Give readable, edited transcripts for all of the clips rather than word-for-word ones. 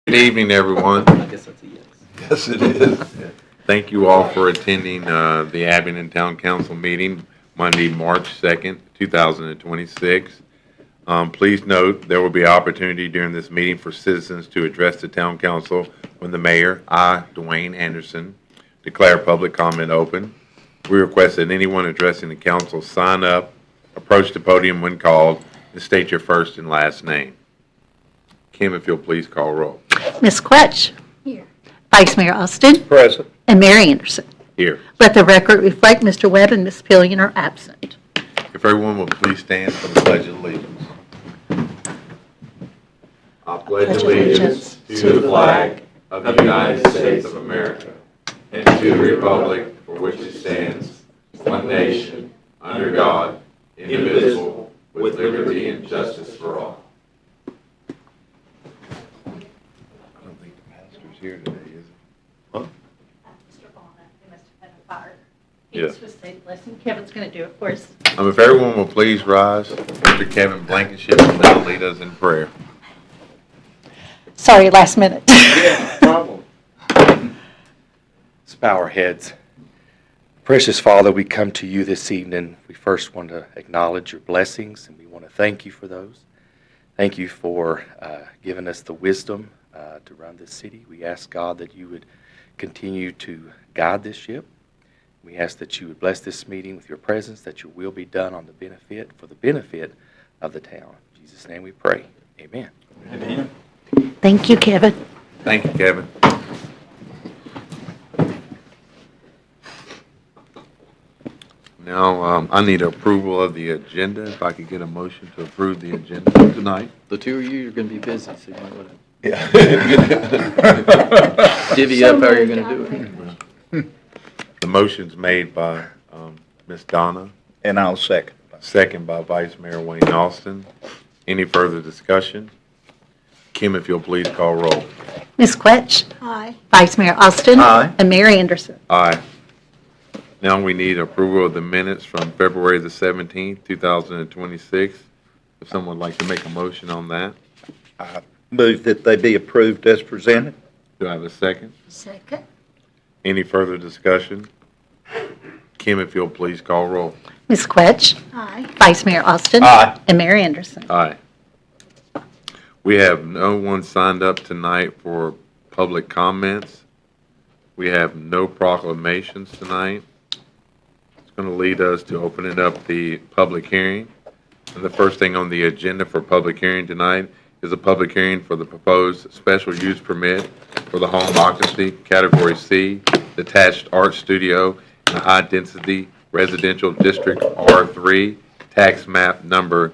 Good evening, everyone. I guess that's a yes. Yes, it is. Thank you all for attending the Abington Town Council meeting Monday, March 2nd, 2026. Please note there will be opportunity during this meeting for citizens to address the Town Council when the mayor, I, Dwayne Anderson, declare public comment open. We request that anyone addressing the council sign up, approach the podium when called, and state your first and last name. Kim, if you'll please call roll. Ms. Quetch. Here. Vice Mayor Austin. Present. And Mayor Anderson. Here. Let the record reflect Mr. Webb and Ms. Pillion are absent. If everyone will please stand for the Pledge of Allegiance. I pledge allegiance to the flag of the United States of America and to the republic for which it stands, one nation, under God, indivisible, with liberty and justice for all. I don't think the pastor's here today, is he? Mr. Bonner, he must have been fired. Yeah. He's supposed to say the blessing. Kevin's going to do it for us. If everyone will please rise, Mr. Kevin Blankenship will now lead us in prayer. Sorry, last minute. Yeah, no problem. Let's bow our heads. Precious Father, we come to you this evening. We first want to acknowledge your blessings, and we want to thank you for those. Thank you for giving us the wisdom to run this city. We ask, God, that you would continue to guide this ship. We ask that you would bless this meeting with your presence, that your will be done for the benefit of the town. In Jesus' name we pray. Amen. Amen. Thank you, Kevin. Thank you, Kevin. Now, I need approval of the agenda. If I could get a motion to approve the agenda tonight. The two of you are going to be busy, so you might want Yeah. to divvy up how you're going to do it. The motion's made by Ms. Donna, And I'll second. second by Vice Mayor Wayne Austin. Any further discussion? Kim, if you'll please call roll. Ms. Quetch. Aye. Vice Mayor Austin. Aye. And Mayor Anderson. Aye. Now we need approval of the minutes from February the 17th, 2026. If someone would like to make a motion on that. I move that they be approved as presented. Do I have a second? Second. Any further discussion? Kim, if you'll please call roll. Ms. Quetch. Aye. Vice Mayor Austin. Aye. And Mayor Anderson. Aye. We have no one signed up tonight for public comments. We have no proclamations tonight. It's going to lead us to opening up the public hearing. And the first thing on the agenda for public hearing tonight is a public hearing for the proposed special use permit for the home occupancy category C detached art studio in a high-density residential district R3, tax map number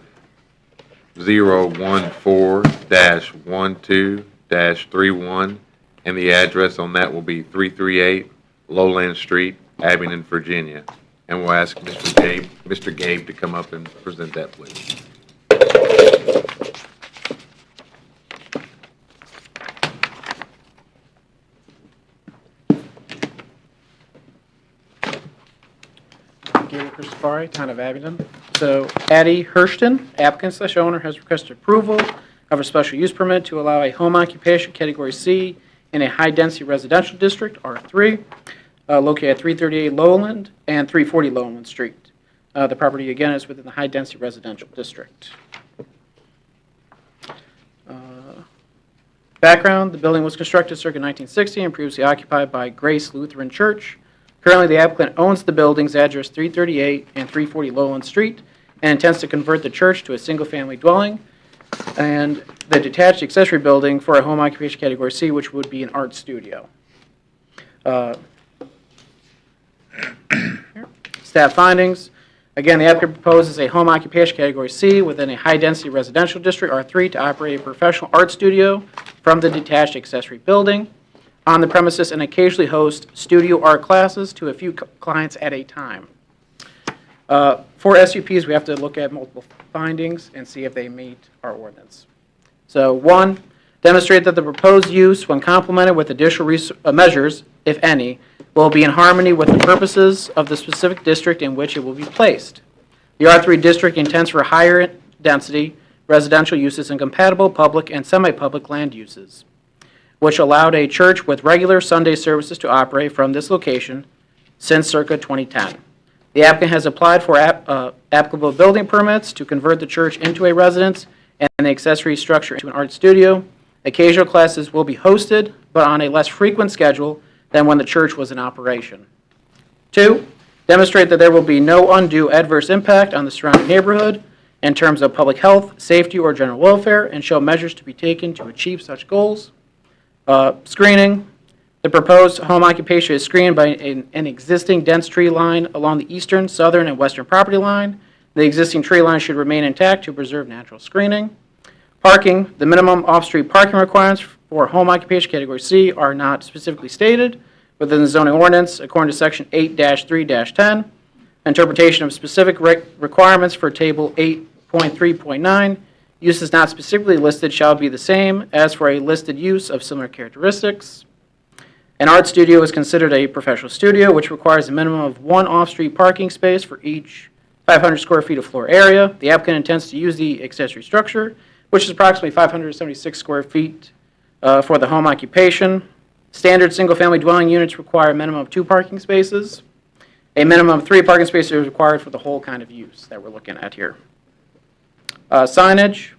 014-12-31, and the address on that will be 338 Lowland Street, Abington, Virginia. And we'll ask Mr. Gabe to come up and present that, please. Gabriel Christofari, Town of Abington. So Addie Hurston, applicant/owner, has requested approval of a special use permit to allow a home occupation category C in a high-density residential district, R3, located at 338 Lowland and 340 Lowland Street. The property, again, is within the high-density residential district. Background, the building was constructed circa 1960 and previously occupied by Grace Lutheran Church. Currently, the applicant owns the buildings address 338 and 340 Lowland Street and intends to convert the church to a single-family dwelling and the detached accessory building for a home occupation category C, which would be an art studio. Staff findings. Again, the applicant proposes a home occupation category C within a high-density residential district, R3, to operate a professional art studio from the detached accessory building on the premises and occasionally host studio art classes to a few clients at a time. For SUPs, we have to look at multiple findings and see if they meet our ordinance. So, 1, demonstrate that the proposed use, when complemented with additional measures, if any, will be in harmony with the purposes of the specific district in which it will be placed. The R3 district intends for higher density residential uses and compatible public and semi-public land uses. which allowed a church with regular Sunday services to operate from this location since circa 2010. The applicant has applied for applicable building permits to convert the church into a residence and the accessory structure into an art studio. Occasional classes will be hosted, but on a less frequent schedule than when the church was in operation. 2, demonstrate that there will be no undue adverse impact on the surrounding neighborhood in terms of public health, safety, or general welfare, and show measures to be taken to achieve such goals. Screening. The proposed home occupation is screened by an existing dense tree line along the eastern, southern, and western property line. The existing tree line should remain intact to preserve natural screening. Parking. The minimum off-street parking requirements for home occupation category C are not specifically stated within the zoning ordinance according to section 8-3-10. Interpretation of specific requirements for table 8.3.9. Uses not specifically listed shall be the same as for a listed use of similar characteristics. An art studio is considered a professional studio, which requires a minimum of 1 off-street parking space for each 500 square feet of floor area. The applicant intends to use the accessory structure, which is approximately 576 square feet for the home occupation. Standard single-family dwelling units require a minimum of 2 parking spaces. A minimum of 3 parking spaces is required for the whole kind of use that we're looking at here. Signage.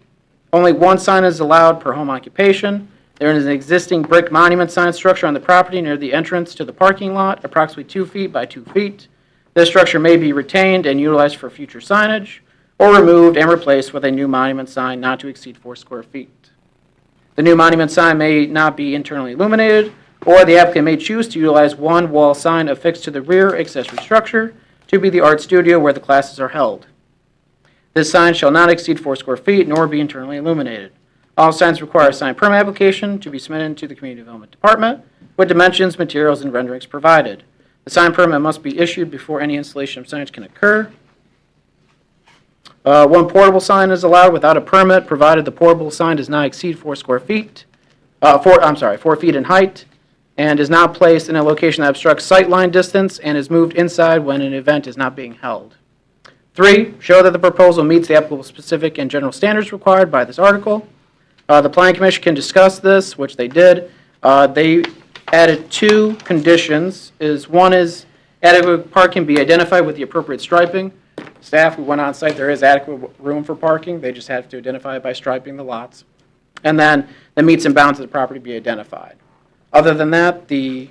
Only 1 sign is allowed per home occupation. There is an existing brick monument sign structure on the property near the entrance to the parking lot, approximately 2 feet by 2 feet. This structure may be retained and utilized for future signage, or removed and replaced with a new monument sign not to exceed 4 square feet. The new monument sign may not be internally illuminated, or the applicant may choose to utilize 1 wall sign affixed to the rear accessory structure to be the art studio where the classes are held. This sign shall not exceed 4 square feet nor be internally illuminated. All signs require a sign permit application to be submitted to the Community Development Department with dimensions, materials, and renderings provided. The sign permit must be issued before any installation of signage can occur. 1 portable sign is allowed without a permit, provided the portable sign does not exceed 4 square feet, 4 feet in height, and is not placed in a location that obstructs sight line distance and is moved inside when an event is not being held. 3, show that the proposal meets the applicable specific and general standards required by this article. The Planning Commission can discuss this, which they did. They added 2 conditions. One is adequate parking be identified with the appropriate striping. Staff, we went on site, there is adequate room for parking. They just have to identify it by striping the lots. And then the meets and bounds of the property be identified. Other than that, the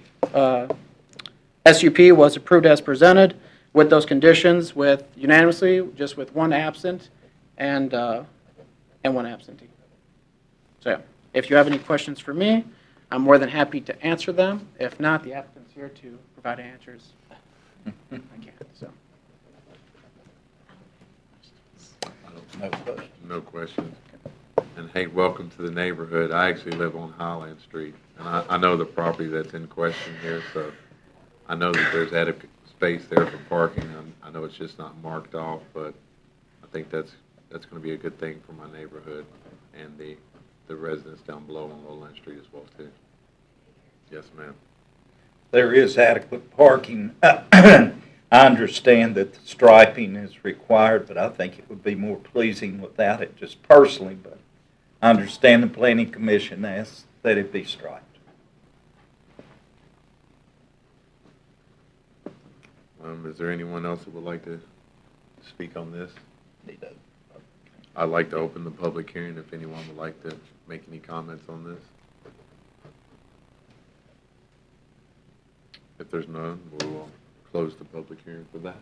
SUP was approved as presented with those conditions unanimously, just with 1 absent and 1 absentee. So yeah, if you have any questions for me, I'm more than happy to answer them. If not, the applicant's here to provide answers. I can, so. No questions. And hey, welcome to the neighborhood. I actually live on Highland Street, and I know the property that's in question here, so I know that there's adequate space there for parking. I know it's just not marked off, but I think that's going to be a good thing for my neighborhood and the residents down below on Lowland Street as well, too. Yes, ma'am. There is adequate parking. I understand that the striping is required, but I think it would be more pleasing without it, just personally. But I understand the Planning Commission asks that it be striped. Is there anyone else that would like to speak on this? I'd like to open the public hearing if anyone would like to make any comments on this. If there's none, we'll close the public hearing for that.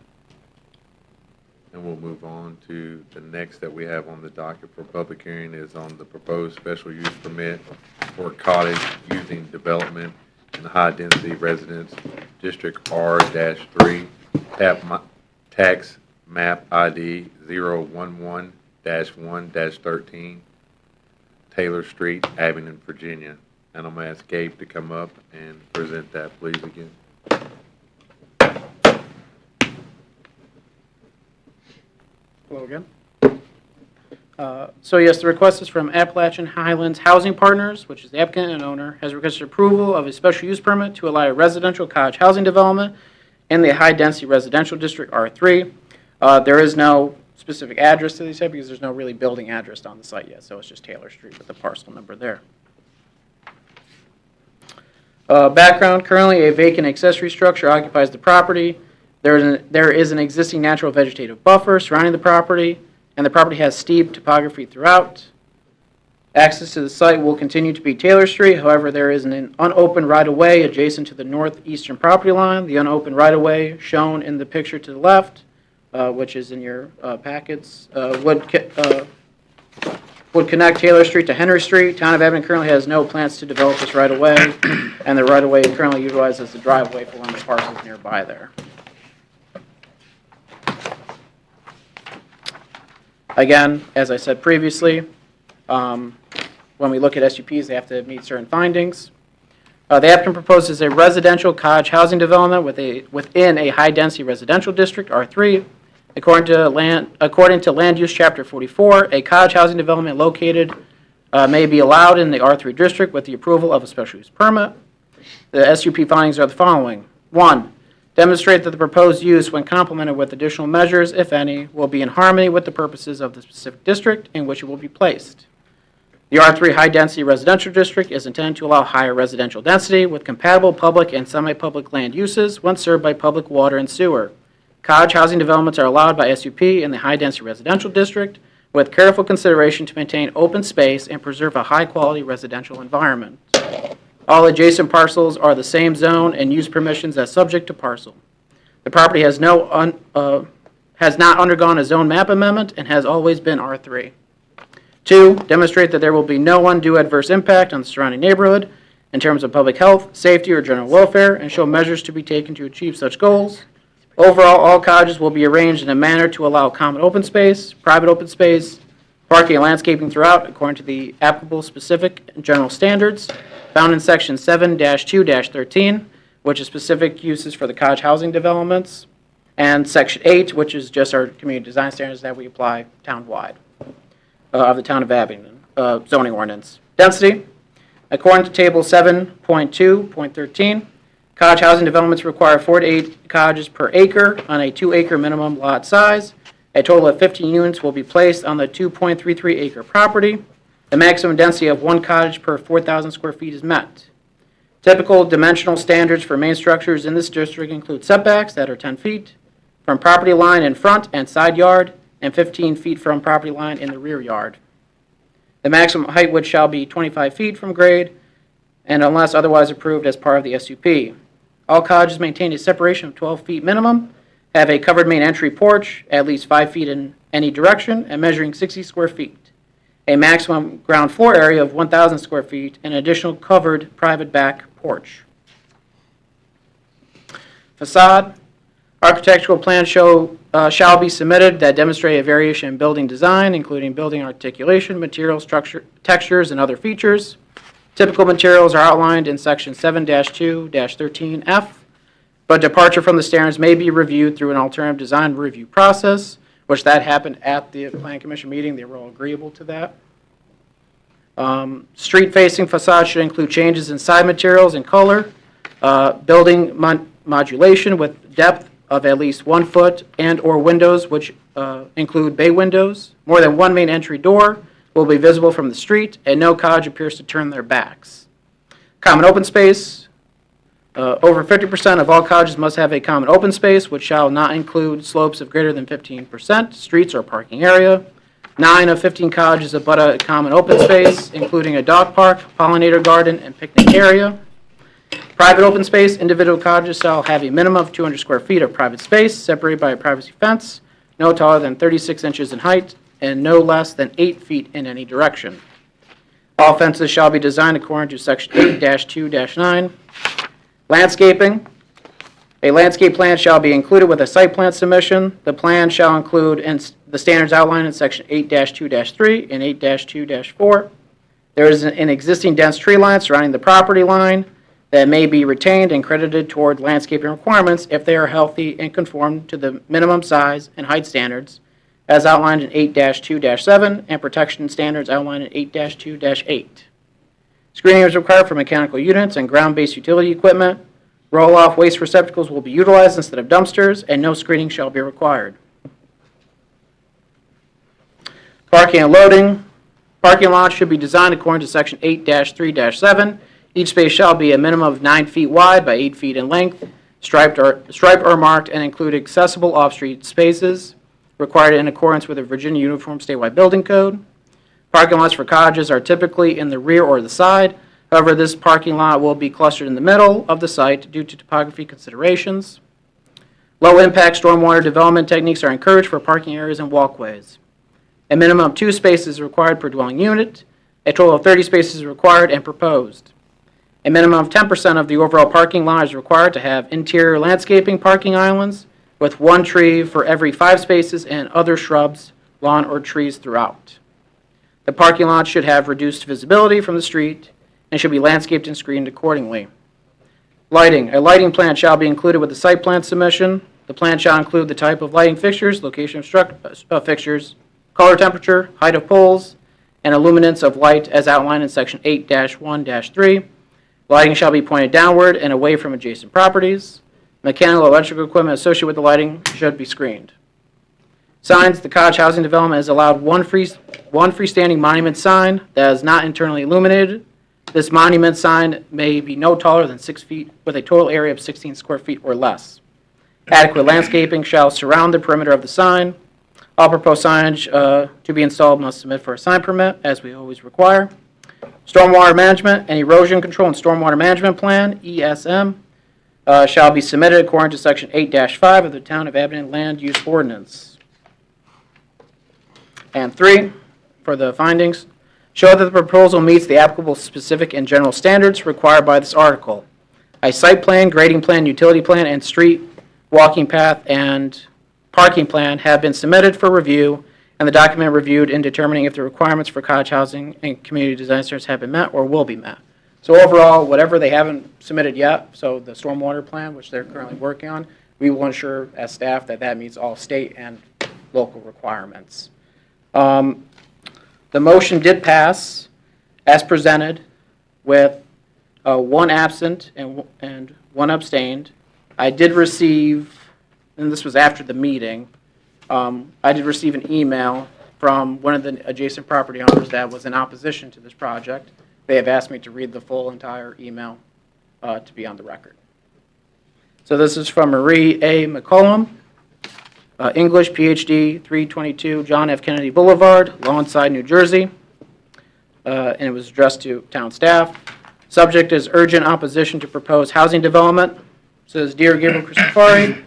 And we'll move on to the next that we have on the docket for public hearing is on the proposed special use permit for cottage using development in the high-density residence district R-3, tax map ID 011-1-13, Taylor Street, Abingdon, Virginia. And I'm going to ask Gabe to come up and present that, please, again. Hello again. So yes, the request is from Appalachian Highlands Housing Partners, which is the applicant and owner, has requested approval of a special use permit to allow a residential cottage housing development in the high-density residential district R3. There is no specific address to the site because there's no really building address on the site yet, so it's just Taylor Street with the parcel number there. Background, currently a vacant accessory structure occupies the property. There is an existing natural vegetative buffer surrounding the property, and the property has steep topography throughout. Access to the site will continue to be Taylor Street. However, there is an unopened right-of-way adjacent to the northeastern property line. The unopened right-of-way shown in the picture to the left, which is in your packets, would connect Taylor Street to Henry Street. Town of Abington currently has no plans to develop this right-of-way, and the right-of-way is currently utilized as the driveway for one of the parcels nearby there. Again, as I said previously, when we look at SUPs, they have to meet certain findings. The applicant proposes a residential cottage housing development within a high-density residential district, R3. According to Land Use Chapter 44, a cottage housing development located may be allowed in the R3 district with the approval of a special use permit. The SUP findings are the following. 1. Demonstrate that the proposed use, when complemented with additional measures, if any, will be in harmony with the purposes of the specific district in which it will be placed. The R3 high-density residential district is intended to allow higher residential density with compatible public and semi-public land uses when served by public water and sewer. Cottage housing developments are allowed by SUP in the high-density residential district with careful consideration to maintain open space and preserve a high-quality residential environment. All adjacent parcels are the same zone and use permissions as subject to parcel. The property has not undergone a zone map amendment and has always been R3. 2, demonstrate that there will be no undue adverse impact on the surrounding neighborhood in terms of public health, safety, or general welfare, and show measures to be taken to achieve such goals. Overall, all cottages will be arranged in a manner to allow common open space, private open space, parking and landscaping throughout according to the applicable specific and general standards found in Section 7-2-13, which is specific uses for the cottage housing developments, and Section 8, which is just our community design standards that we apply town-wide of the Town of Abington zoning ordinance. Density, according to Table 7.2.13, cottage housing developments require 4 to 8 cottages per acre on a 2-acre minimum lot size. A total of 15 units will be placed on the 2.33 acre property. The maximum density of 1 cottage per 4,000 square feet is met. Typical dimensional standards for main structures in this district include setbacks that are 10 feet from property line in front and side yard and 15 feet from property line in the rear yard. The maximum height width shall be 25 feet from grade and unless otherwise approved as part of the SUP. All cottages maintain a separation of 12 feet minimum, have a covered main entry porch at least 5 feet in any direction and measuring 60 square feet, a maximum ground floor area of 1,000 square feet, and an additional covered private back porch. Facade. Architectural plans shall be submitted that demonstrate a variation in building design, including building articulation, material structure, textures, and other features. Typical materials are outlined in Section 7-2-13F, but departure from the standards may be reviewed through an alternative design review process, which that happened at the Plan Commission meeting. They were all agreeable to that. Street-facing facade should include changes in side materials and color, building modulation with depth of at least 1 foot and or windows which include bay windows. More than 1 main entry door will be visible from the street, and no cottage appears to turn their backs. Common open space. Over 50% of all cottages must have a common open space, which shall not include slopes of greater than 15%, streets, or parking area. 9 of 15 cottages abut a common open space, including a dog park, pollinator garden, and picnic area. Private open space, individual cottages shall have a minimum of 200 square feet of private space, separated by a privacy fence, no taller than 36 inches in height, and no less than 8 feet in any direction. All fences shall be designed according to Section 8-2-9. Landscaping. A landscape plan shall be included with a site plan submission. The plan shall include the standards outlined in Section 8-2-3 and 8-2-4. There is an existing dense tree line surrounding the property line that may be retained and credited toward landscaping requirements if they are healthy and conform to the minimum size and height standards as outlined in 8-2-7 and protection standards outlined in 8-2-8. Screening is required for mechanical units and ground-based utility equipment. Roll-off waste receptacles will be utilized instead of dumpsters, and no screening shall be required. Parking and loading. Parking lots should be designed according to Section 8-3-7 Each space shall be a minimum of 9 feet wide by 8 feet in length, striped or marked, and include accessible off-street spaces required in accordance with the Virginia Uniform Statewide Building Code. Parking lots for cottages are typically in the rear or the side. However, this parking lot will be clustered in the middle of the site due to topography considerations. Low-impact stormwater development techniques are encouraged for parking areas and walkways. A minimum of 2 spaces is required per dwelling unit. A total of 30 spaces is required and proposed. A minimum of 10% of the overall parking lot is required to have interior landscaping parking islands with 1 tree for every 5 spaces and other shrubs, lawn, or trees throughout. The parking lot should have reduced visibility from the street and should be landscaped and screened accordingly. Lighting. A lighting plan shall be included with the site plan submission. The plan shall include the type of lighting fixtures, location of fixtures, color temperature, height of poles, and illuminance of light as outlined in Section 8-1-3. Lighting shall be pointed downward and away from adjacent properties. Mechanical and electrical equipment associated with the lighting should be screened. Signs. The cottage housing development is allowed one freestanding monument sign that is not internally illuminated. This monument sign may be no taller than 6 feet with a total area of 16 square feet or less. Adequate landscaping shall surround the perimeter of the sign. All proposed signage to be installed must submit for a sign permit, as we always require. Stormwater management and erosion control and stormwater management plan, ESM, shall be submitted according to Section 8-5 of the Town of Abington Land Use Ordinance. And 3, for the findings, show that the proposal meets the applicable specific and general standards required by this article. A site plan, grading plan, utility plan, and street walking path and parking plan have been submitted for review, and the document reviewed in determining if the requirements for cottage housing and community design standards have been met or will be met. So overall, whatever they haven't submitted yet, so the stormwater plan, which they're currently working on, we will ensure as staff that that meets all state and local requirements. The motion did pass as presented with 1 absent and 1 abstained. I did receive, and this was after the meeting, I did receive an email from one of the adjacent property owners that was in opposition to this project. They have asked me to read the full entire email to be on the record. So this is from Marie A. McCollum, English, PhD, 322 John F. Kennedy Boulevard, Lawnside, New Jersey. And it was addressed to town staff. Subject is urgent opposition to proposed housing development. Says, Dear Gabriel Christofari,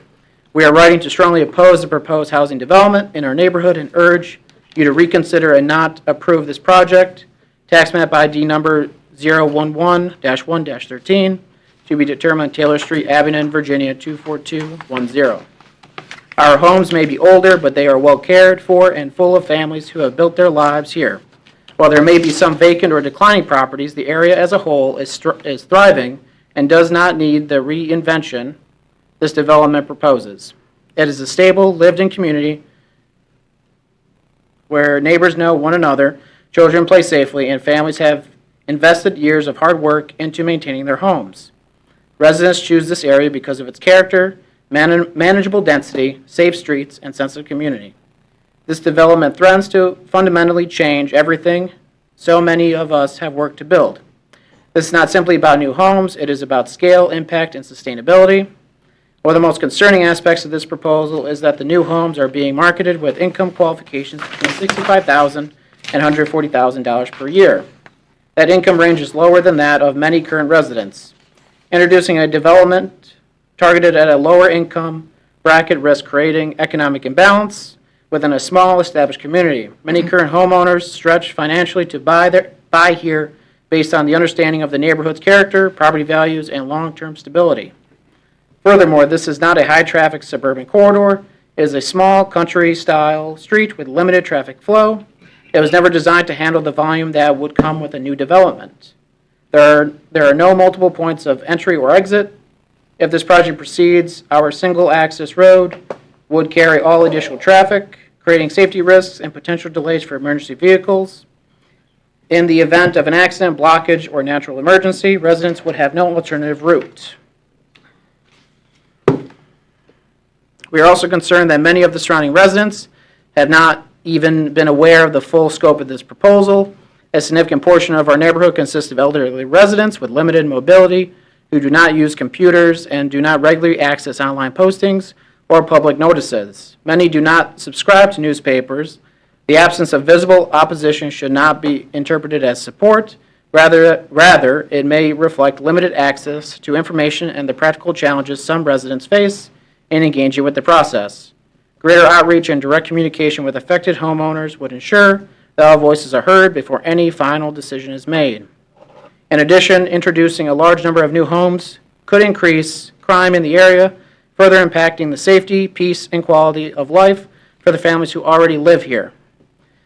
we are writing to strongly oppose the proposed housing development in our neighborhood and urge you to reconsider and not approve this project. Tax map ID number 011-1-13 to be determined Taylor Street, Abington, Virginia 24210. Our homes may be older, but they are well cared for and full of families who have built their lives here. While there may be some vacant or declining properties, the area as a whole is thriving and does not need the reinvention this development proposes. It is a stable, lived-in community where neighbors know one another, children play safely, and families have invested years of hard work into maintaining their homes. Residents choose this area because of its character, manageable density, safe streets, and sense of community. This development threatens to fundamentally change everything so many of us have worked to build. This is not simply about new homes, it is about scale, impact, and sustainability. One of the most concerning aspects of this proposal is that the new homes are being marketed with income qualifications between $65,000 and $140,000 per year. That income range is lower than that of many current residents. Introducing a development targeted at a lower income bracket risks creating economic imbalance within a small established community. Many current homeowners stretch financially to buy here based on the understanding of the neighborhood's character, property values, and long-term stability. Furthermore, this is not a high-traffic suburban corridor. It is a small country-style street with limited traffic flow. It was never designed to handle the volume that would come with a new development. There are no multiple points of entry or exit. If this project proceeds, our single-access road would carry all additional traffic, creating safety risks and potential delays for emergency vehicles. In the event of an accident, blockage, or natural emergency, residents would have no alternative route. We are also concerned that many of the surrounding residents have not even been aware of the full scope of this proposal, A significant portion of our neighborhood consists of elderly residents with limited mobility who do not use computers and do not regularly access online postings or public notices. Many do not subscribe to newspapers. The absence of visible opposition should not be interpreted as support. Rather, it may reflect limited access to information and the practical challenges some residents face in engaging with the process. Greater outreach and direct communication with affected homeowners would ensure that all voices are heard before any final decision is made. In addition, introducing a large number of new homes could increase crime in the area, further impacting the safety, peace, and quality of life for the families who already live here.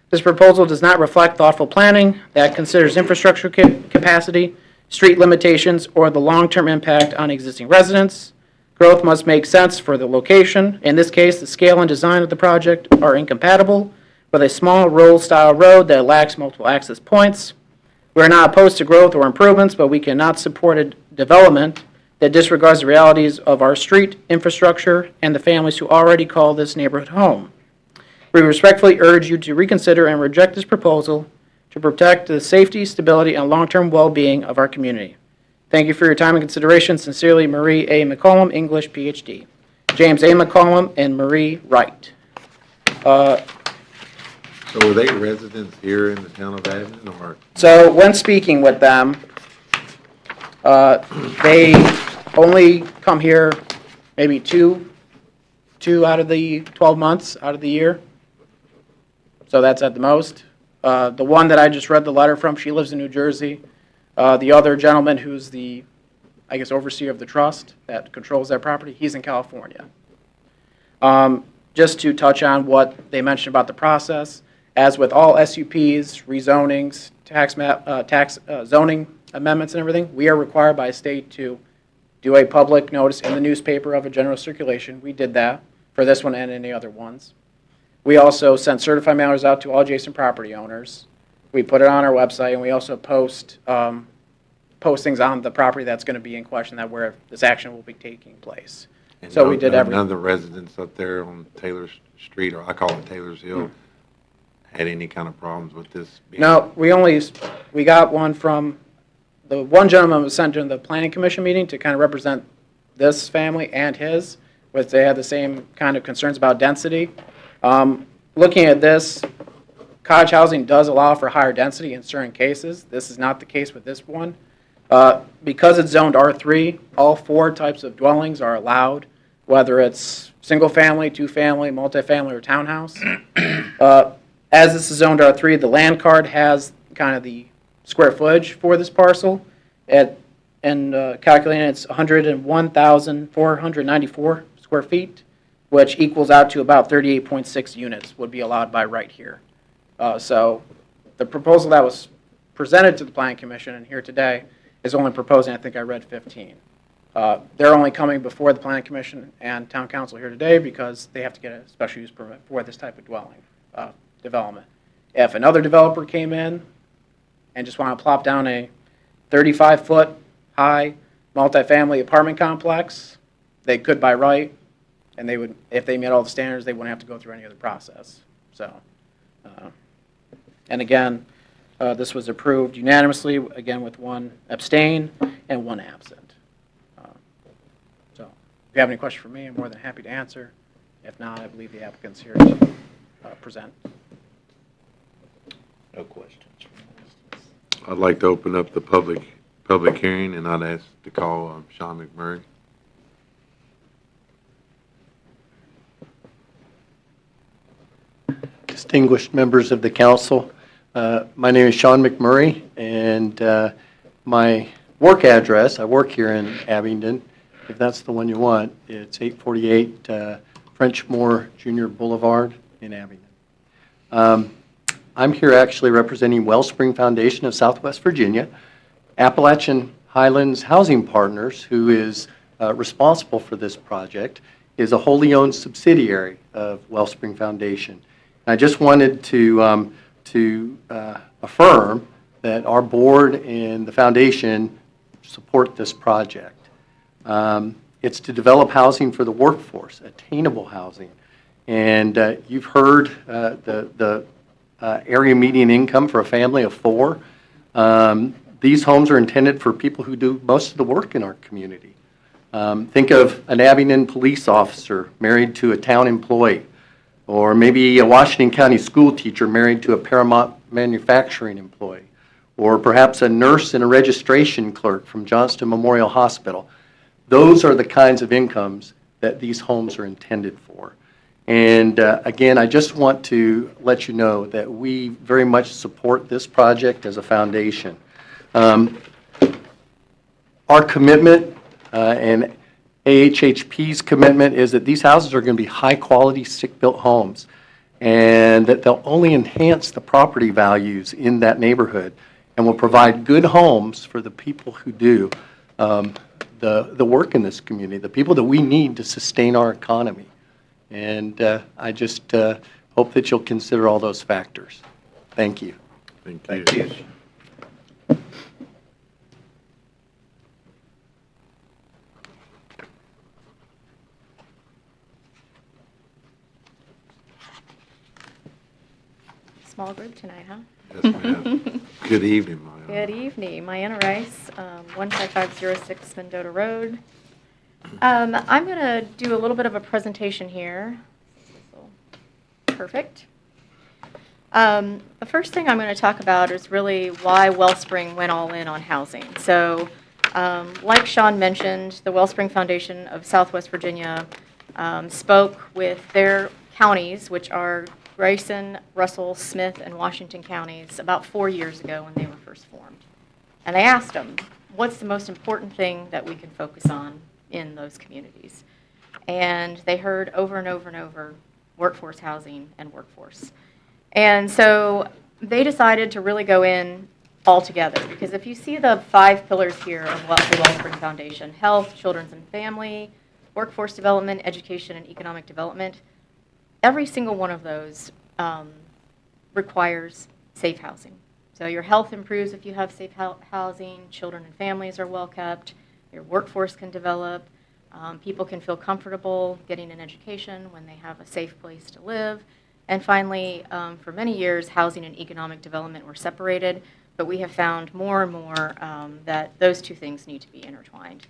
This proposal does not reflect thoughtful planning that considers infrastructure capacity, street limitations, or the long-term impact on existing residents. Growth must make sense for the location. In this case, the scale and design of the project are incompatible with a small rural-style road that lacks multiple access points. We are not opposed to growth or improvements, but we cannot support a development that disregards the realities of our street infrastructure and the families who already call this neighborhood home. We respectfully urge you to reconsider and reject this proposal to protect the safety, stability, and long-term well-being of our community. Thank you for your time and consideration. Sincerely, Marie A. McCollum, English, Ph.D. James A. McCollum and Marie Wright. So are they residents here in the town of Abington, or? So when speaking with them, they only come here maybe two out of the 12 months out of the year. So that's at the most. The one that I just read the letter from, she lives in New Jersey. The other gentleman who's the, I guess, overseer of the trust that controls that property, he's in California. Just to touch on what they mentioned about the process, as with all SUPs, rezonings, zoning amendments and everything, we are required by state to do a public notice in the newspaper of a general circulation. We did that for this one and any other ones. We also sent certified mailers out to all adjacent property owners. We put it on our website, and we also post postings on the property that's going to be in question, that where this action will be taking place. And So we did everything. None of the residents up there on Taylor Street, or I call it Taylor's Hill, had any kind of problems with this? No, we got one from, the one gentleman was sent during the planning commission meeting to kind of represent this family and his, which they had the same kind of concerns about density. Looking at this, cottage housing does allow for higher density in certain cases. This is not the case with this one. Because it's zoned R3, all 4 types of dwellings are allowed, whether it's single-family, two-family, multifamily, or townhouse. As this is zoned R3, the land card has kind of the square footage for this parcel. Calculating it's 101,494 square feet, which equals out to about 38.6 units would be allowed by right here. So the proposal that was presented to the Planning Commission and here today is only proposing, I think I read 15. They're only coming before the Planning Commission and Town Council here today because they have to get a special use permit for this type of dwelling development. If another developer came in and just want to plop down a 35-foot high multifamily apartment complex, they could by right, and they would, if they met all the standards, they wouldn't have to go through any other process. So, and again, this was approved unanimously, again with 1 abstain and 1 absent. So, if you have any questions for me, I'm more than happy to answer. If not, I believe the applicant's here to present. No questions. I'd like to open up the public hearing, and I'd ask to call Sean McMurray. Distinguished members of the council, my name is Sean McMurray, and my work address, I work here in Abingdon, if that's the one you want. It's 848 Frenchmore Junior Boulevard in Abingdon. I'm here actually representing Wellspring Foundation of Southwest Virginia, Appalachian Highlands Housing Partners, who is responsible for this project, is a wholly owned subsidiary of Wellspring Foundation. I just wanted to affirm that our board and the foundation support this project. It's to develop housing for the workforce, attainable housing. And you've heard the area median income for a family of 4. These homes are intended for people who do most of the work in our community. Think of an Abingdon police officer married to a town employee, or maybe a Washington County school teacher married to a Paramount manufacturing employee, or perhaps a nurse and a registration clerk from Johnston Memorial Hospital. Those are the kinds of incomes that these homes are intended for. And again, I just want to let you know that we very much support this project as a foundation. Our commitment and AHHP's commitment is that these houses are going to be high-quality, stick-built homes, and that they'll only enhance the property values in that neighborhood and will provide good homes for the people who do the work in this community, the people that we need to sustain our economy. And I just hope that you'll consider all those factors. Thank you. Thank you. Thank you. Small group tonight, huh? Yes, ma'am. Good evening, Maya. Good evening. Miana Rice, 15506 Mendota Road. I'm going to do a little bit of a presentation here. Perfect. The first thing I'm going to talk about is really why Wellspring went all in on housing. So, like Sean mentioned, the Wellspring Foundation of Southwest Virginia spoke with their counties, which are Grayson, Russell, Smith, and Washington counties about 4 years ago when they were first formed. And they asked them, what's the most important thing that we can focus on in those communities? And they heard over and over and over, workforce housing and workforce. And so they decided to really go in all together, because if you see the 5 pillars here of the Wellspring Foundation: health, children's and family, workforce development, education, and economic development, every single one of those requires safe housing. So your health improves if you have safe housing, children and families are well kept, your workforce can develop, people can feel comfortable getting an education when they have a safe place to live. And finally, for many years, housing and economic development were separated, but we have found more and more that those two things need to be intertwined.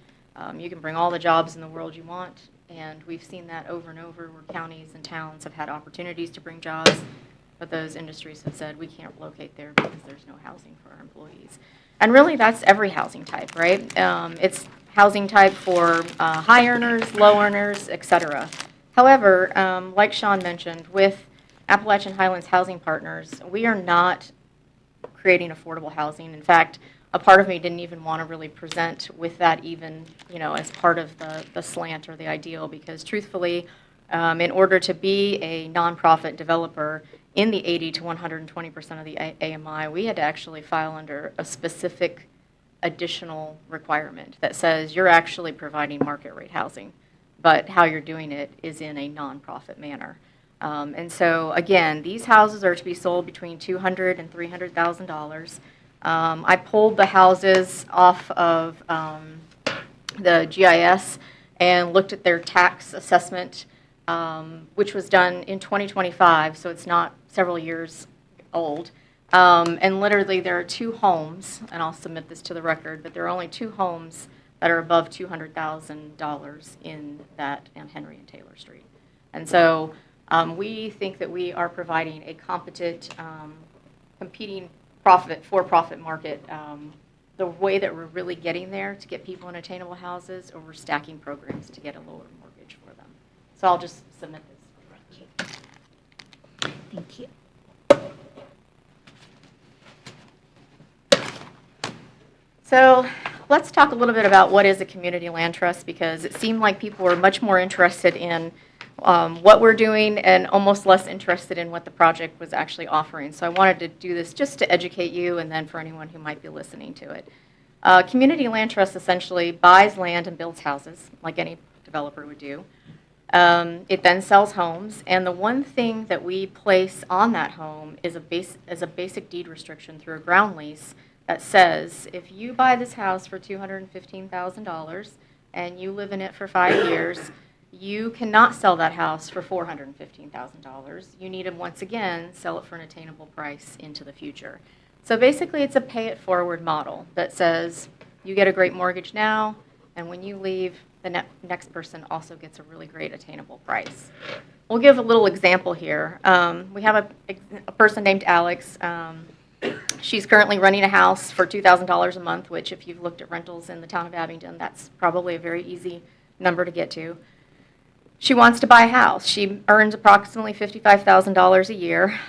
You can bring all the jobs in the world you want, and we've seen that over and over where counties and towns have had opportunities to bring jobs, but those industries have said we can't locate there because there's no housing for our employees. And really, that's every housing type, right? It's housing type for high earners, low earners, et cetera. However, like Sean mentioned, with Appalachian Highlands Housing Partners, we are not creating affordable housing. In fact, a part of me didn't even want to really present with that even, as part of the slant or the ideal, because truthfully, in order to be a nonprofit developer in the 80 to 120% of the AMI, we had to actually file under a specific additional requirement that says you're actually providing market rate housing, but how you're doing it is in a nonprofit manner. And so again, these houses are to be sold between $200,000 and $300,000. I pulled the houses off of the GIS and looked at their tax assessment, which was done in 2025, so it's not several years old. And literally there are 2 homes, and I'll submit this to the record, but there are only 2 homes that are above $200,000 in that on Henry and Taylor Street. And so we think that we are providing a competent, competing for-profit market. The way that we're really getting there to get people in attainable houses, or we're stacking programs to get a lower mortgage for them. So I'll just submit this. Thank you. So let's talk a little bit about what is a community land trust, because it seemed like people were much more interested in what we're doing and almost less interested in what the project was actually offering. So I wanted to do this just to educate you and then for anyone who might be listening to it. Community land trust essentially buys land and builds houses like any developer would do. It then sells homes, and the one thing that we place on that home is a basic deed restriction through a ground lease that says if you buy this house for $215,000 and you live in it for 5 years, you cannot sell that house for $415,000. You need to, once again, sell it for an attainable price into the future. So basically, it's a pay-it-forward model that says you get a great mortgage now, and when you leave, the next person also gets a really great attainable price. We'll give a little example here. We have a person named Alex. She's currently renting a house for $2,000 a month, which if you've looked at rentals in the town of Abingdon, that's probably a very easy number to get to. She wants to buy a house. She earns approximately $55,000 a year,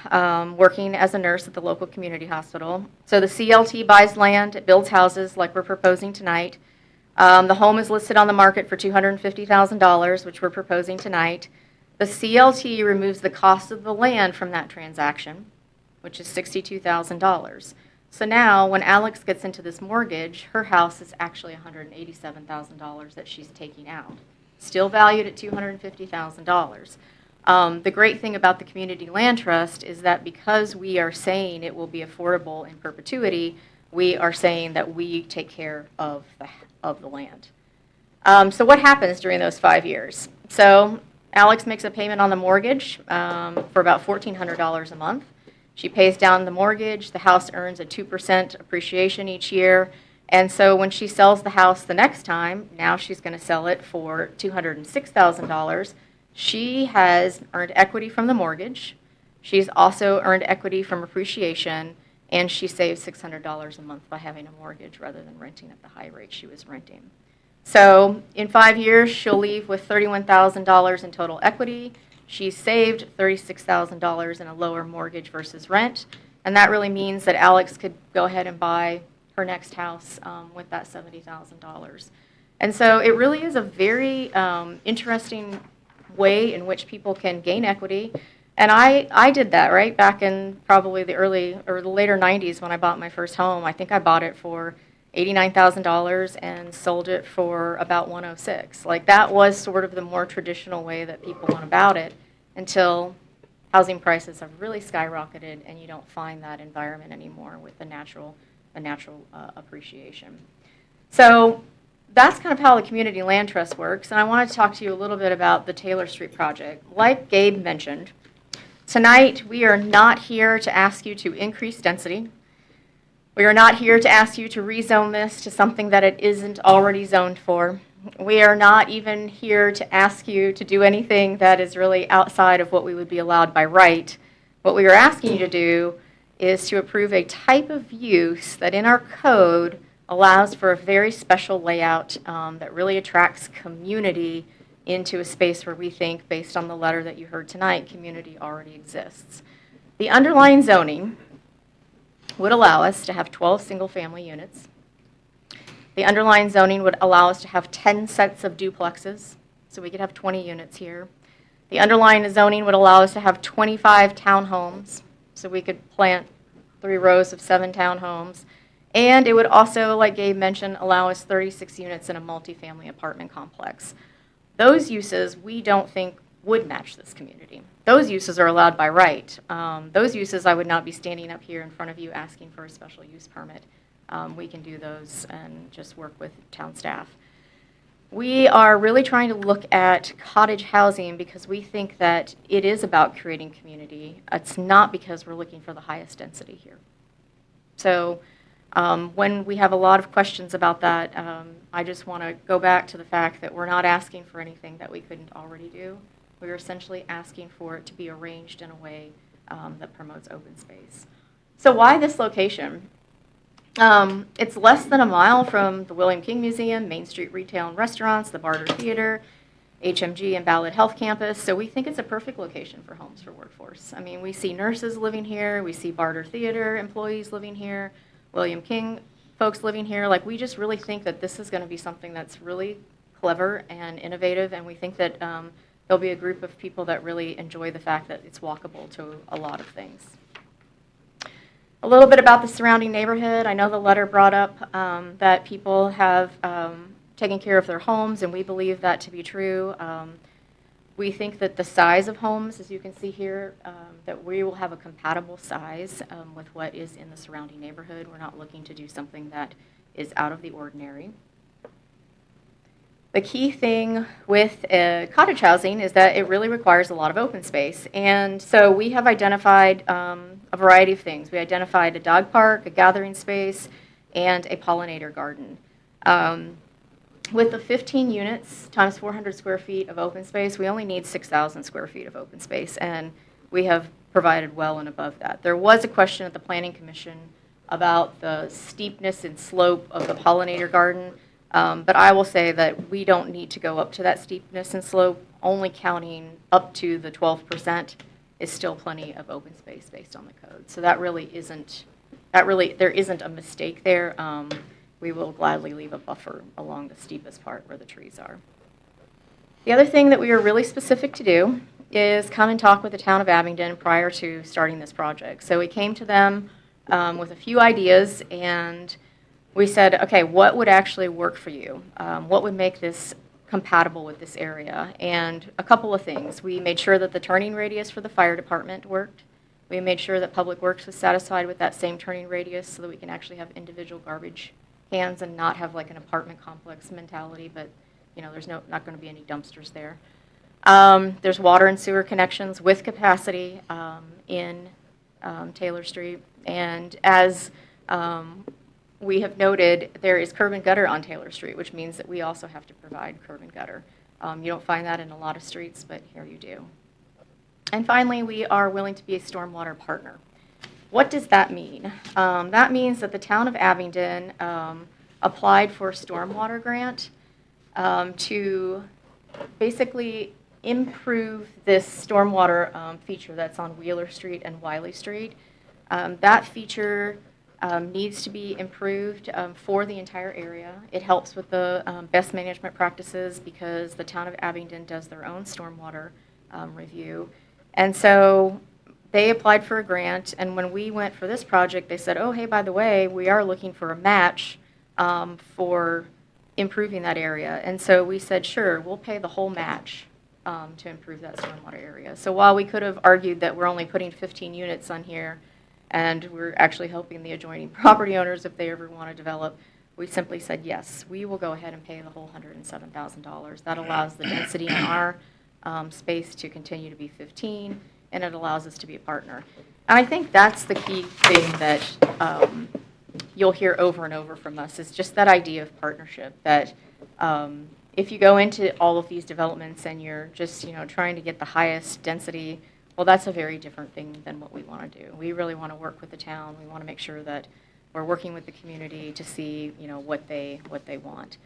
working as a nurse at the local community hospital. So the CLT buys land, it builds houses like we're proposing tonight. The home is listed on the market for $250,000, which we're proposing tonight. The CLT removes the cost of the land from that transaction, which is $62,000. So now, when Alex gets into this mortgage, her house is actually $187,000 that she's taking out, still valued at $250,000. The great thing about the Community Land Trust is that because we are saying it will be affordable in perpetuity, we are saying that we take care of the land. So what happens during those 5 years? So Alex makes a payment on the mortgage for about $1,400 a month. She pays down the mortgage. The house earns a 2% appreciation each year. And so when she sells the house the next time, now she's going to sell it for $206,000. She has earned equity from the mortgage. She's also earned equity from appreciation, and she saves $600 a month by having a mortgage rather than renting at the high rate she was renting. So in 5 years, she'll leave with $31,000 in total equity. She's saved $36,000 in a lower mortgage versus rent, and that really means that Alex could go ahead and buy her next house with that $70,000. And so it really is a very interesting way in which people can gain equity. And I did that, right, back in probably the early or the later 90s when I bought my first home. I think I bought it for $89,000 and sold it for about $106,000. Like, that was sort of the more traditional way that people went about it until housing prices have really skyrocketed and you don't find that environment anymore with the natural appreciation. So that's kind of how the Community Land Trust works. And I want to talk to you a little bit about the Taylor Street project. Like Gabe mentioned, tonight we are not here to ask you to increase density. We are not here to ask you to rezone this to something that it isn't already zoned for. We are not even here to ask you to do anything that is really outside of what we would be allowed by right. What we are asking you to do is to approve a type of use that in our code allows for a very special layout that really attracts community into a space where we think, based on the letter that you heard tonight, community already exists. The underlying zoning would allow us to have 12 single-family units. The underlying zoning would allow us to have 10 sets of duplexes, so we could have 20 units here. The underlying zoning would allow us to have 25 townhomes, so we could plant 3 rows of 7 townhomes. And it would also, like Gabe mentioned, allow us 36 units in a multifamily apartment complex. Those uses we don't think would match this community. Those uses are allowed by right. Those uses I would not be standing up here in front of you asking for a special use permit. We can do those and just work with town staff. We are really trying to look at cottage housing because we think that it is about creating community. It's not because we're looking for the highest density here. So when we have a lot of questions about that, I just want to go back to the fact that we're not asking for anything that we couldn't already do. We're essentially asking for it to be arranged in a way that promotes open space. So why this location? It's less than a mile from the William King Museum, Main Street Retail and Restaurants, the Barter Theater, HMG and Ballard Health Campus, so we think it's a perfect location for homes for workforce. I mean, we see nurses living here, we see Barter Theater employees living here, William King folks living here. Like, we just really think that this is going to be something that's really clever and innovative, and we think that there'll be a group of people that really enjoy the fact that it's walkable to a lot of things. A little bit about the surrounding neighborhood. I know the letter brought up that people have taken care of their homes, and we believe that to be true. We think that the size of homes, as you can see here, that we will have a compatible size with what is in the surrounding neighborhood. We're not looking to do something that is out of the ordinary. The key thing with cottage housing is that it really requires a lot of open space. And so we have identified a variety of things. We identified a dog park, a gathering space, and a pollinator garden. With the 15 units times 400 square feet of open space, we only need 6,000 square feet of open space, and we have provided well and above that. There was a question at the Planning Commission about the steepness and slope of the pollinator garden. But I will say that we don't need to go up to that steepness and slope. Only counting up to the 12% is still plenty of open space based on the code. So there isn't a mistake there. We will gladly leave a buffer along the steepest part where the trees are. The other thing that we are really specific to do is come and talk with the town of Abingdon prior to starting this project. So we came to them with a few ideas, and we said, okay, what would actually work for you? What would make this compatible with this area? And a couple of things. We made sure that the turning radius for the fire department worked. We made sure that Public Works was satisfied with that same turning radius so that we can actually have individual garbage cans and not have like an apartment complex mentality, but there's not going to be any dumpsters there. There's water and sewer connections with capacity in Taylor Street. And as we have noted, there is curb and gutter on Taylor Street, which means that we also have to provide curb and gutter. You don't find that in a lot of streets, but here you do. And finally, we are willing to be a stormwater partner. What does that mean? That means that the town of Abingdon applied for a stormwater grant to basically improve this stormwater feature that's on Wheeler Street and Wiley Street. That feature needs to be improved for the entire area. It helps with the best management practices because the town of Abingdon does their own stormwater review. And so they applied for a grant, and when we went for this project, they said, oh, hey, by the way, we are looking for a match for improving that area. And so we said, sure, we'll pay the whole match to improve that stormwater area. So while we could have argued that we're only putting 15 units on here, and we're actually helping the adjoining property owners if they ever want to develop, we simply said, yes, we will go ahead and pay the whole $107,000. That allows the density in our space to continue to be 15, and it allows us to be a partner. And I think that's the key thing that you'll hear over and over from us, is just that idea of partnership, that if you go into all of these developments and you're just trying to get the highest density, well, that's a very different thing than what we want to do. We really want to work with the town. We want to make sure that we're working with the community to see what they want.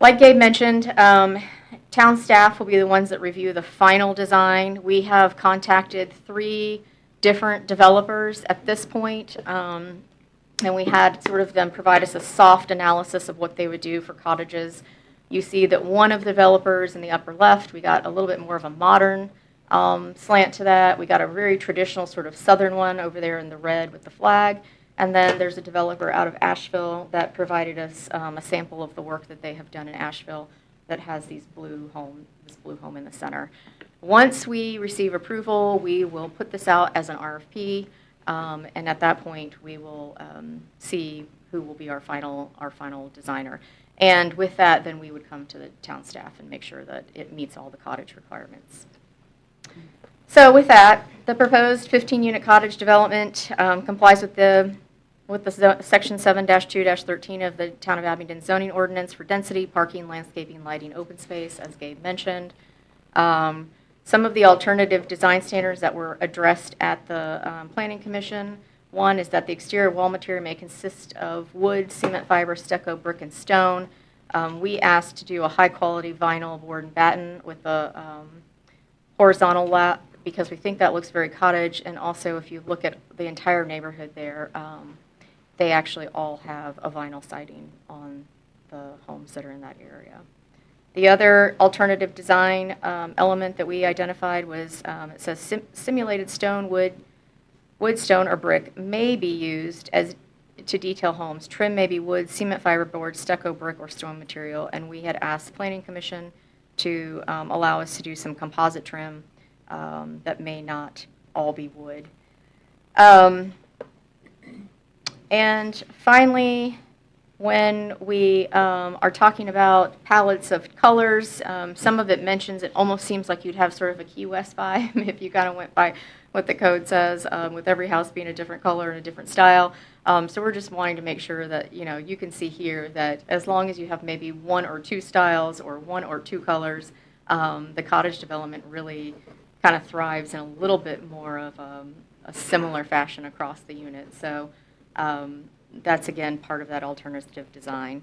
Like Gabe mentioned, town staff will be the ones that review the final design. We have contacted 3 different developers at this point, and we had sort of them provide us a soft analysis of what they would do for cottages. You see that one of the developers in the upper left, we got a little bit more of a modern slant to that. We got a very traditional sort of southern one over there in the red with the flag. And then there's a developer out of Asheville that provided us a sample of the work that they have done in Asheville that has this blue home in the center. Once we receive approval, we will put this out as an RFP, and at that point, we will see who will be our final designer. And with that, then we would come to the town staff and make sure that it meets all the cottage requirements. So with that, the proposed 15-unit cottage development complies with the Section 7-2-13 of the Town of Abingdon zoning ordinance for density, parking, landscaping, lighting, open space, as Gabe mentioned. Some of the alternative design standards that were addressed at the Planning Commission. One is that the exterior wall material may consist of wood, cement fiber, stucco, brick, and stone. We asked to do a high-quality vinyl board and batten with a horizontal lap because we think that looks very cottage. And also, if you look at the entire neighborhood there, they actually all have a vinyl siding on the homes that are in that area. The other alternative design element that we identified was it says simulated stone, wood, stone, or brick may be used as to detail homes. Trim may be wood, cement fiber board, stucco, brick, or stone material. And we had asked the Planning Commission to allow us to do some composite trim that may not all be wood. And finally, when we are talking about palettes of colors, some of it mentions, it almost seems like you'd have sort of a Key West vibe if you kind of went by what the code says, with every house being a different color and a different style. So we're just wanting to make sure that, you can see here that as long as you have maybe one or two styles or one or two colors, the cottage development really kind of thrives in a little bit more of a similar fashion across the unit. So that's, again, part of that alternative design.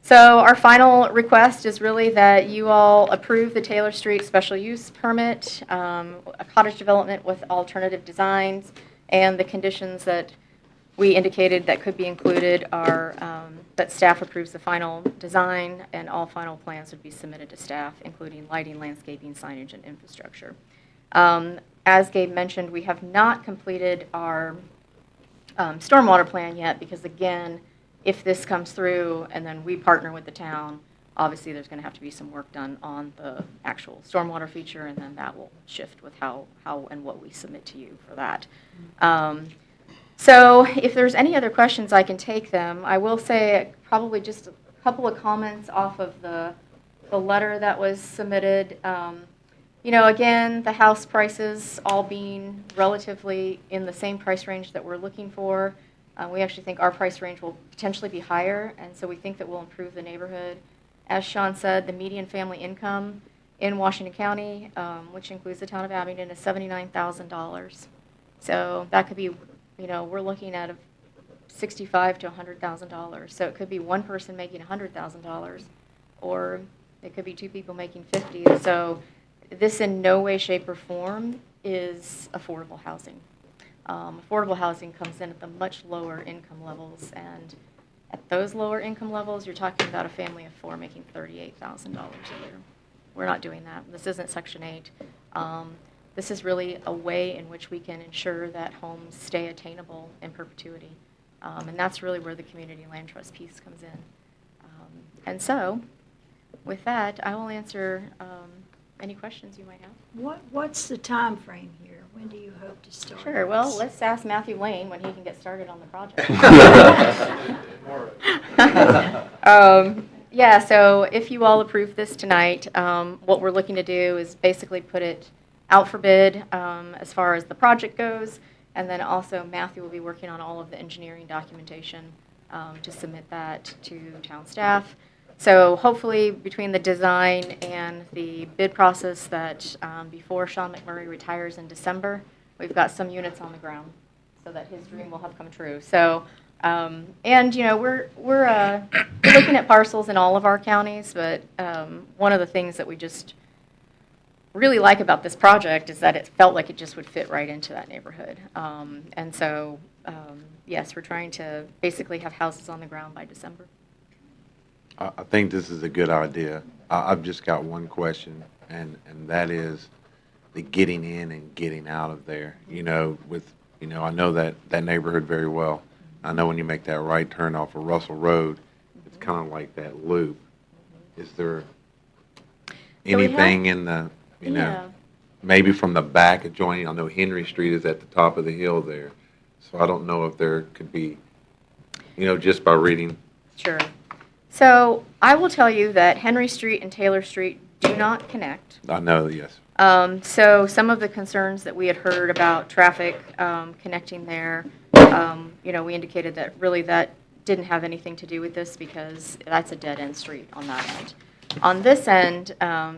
So our final request is really that you all approve the Taylor Street special use permit, a cottage development with alternative designs, and the conditions that we indicated that could be included are that staff approves the final design, and all final plans would be submitted to staff, including lighting, landscaping, signage, and infrastructure. As Gabe mentioned, we have not completed our stormwater plan yet because, again, if this comes through and then we partner with the town, obviously there's going to have to be some work done on the actual stormwater feature, and then that will shift with how and what we submit to you for that. So if there's any other questions, I can take them. I will say probably just a couple of comments off of the letter that was submitted. Again, the house prices all being relatively in the same price range that we're looking for. We actually think our price range will potentially be higher, and so we think that will improve the neighborhood. As Sean said, the median family income in Washington County, which includes the town of Abingdon, is $79,000. So that could be, we're looking at $65,000 to $100,000. So it could be one person making $100,000, or it could be two people making $50,000. So this in no way, shape, or form is affordable housing. Affordable housing comes in at the much lower income levels, and at those lower income levels, you're talking about a family of four making $38,000 a year. We're not doing that. This isn't Section 8. This is really a way in which we can ensure that homes stay attainable in perpetuity. And that's really where the community land trust piece comes in. And so, with that, I will answer any questions you might have. What's the time frame here? When do you hope to start? Sure. Well, let's ask Matthew Lane when he can get started on the project. Yeah, so if you all approve this tonight, what we're looking to do is basically put it out for bid as far as the project goes, and then also Matthew will be working on all of the engineering documentation to submit that to town staff. So hopefully between the design and the bid process that before Sean McMurray retires in December, we've got some units on the ground so that his dream will have come true. So, we're looking at parcels in all of our counties, but one of the things that we just really like about this project is that it felt like it just would fit right into that neighborhood. And so, yes, we're trying to basically have houses on the ground by December. I think this is a good idea. I've just got one question, and that is the getting in and getting out of there. I know that neighborhood very well. I know when you make that right turn off of Russell Road, it's kind of like that loop. Is there anything in the, maybe from the back adjoining? I know Henry Street is at the top of the hill there, so I don't know if there could be, just by reading. Sure. So I will tell you that Henry Street and Taylor Street do not connect. I know, yes. So some of the concerns that we had heard about traffic connecting there, we indicated that really that didn't have anything to do with this because that's a dead-end street on that end. On this end,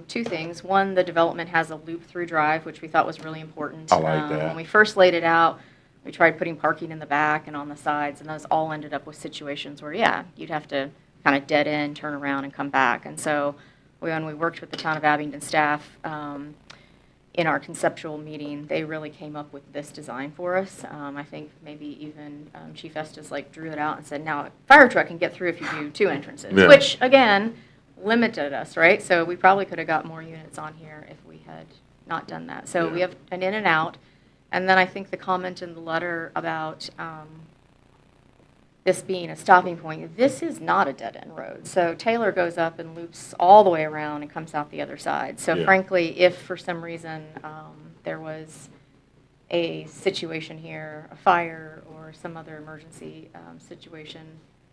two things. One, the development has a loop-through drive, which we thought was really important. I like that. When we first laid it out, we tried putting parking in the back and on the sides, and those all ended up with situations where, you'd have to kind of dead end, turn around, and come back. And so when we worked with the town of Abingdon staff in our conceptual meeting, they really came up with this design for us. I think maybe even Chief Estes drew it out and said, now a fire truck can get through if you do two entrances, which again limited us, right? So we probably could have got more units on here if we had not done that. So we have an in and out. And then I think the comment in the letter about this being a stopping point, this is not a dead-end road. So Taylor goes up and loops all the way around and comes out the other side. So frankly, if for some reason there was a situation here, a fire or some other emergency situation,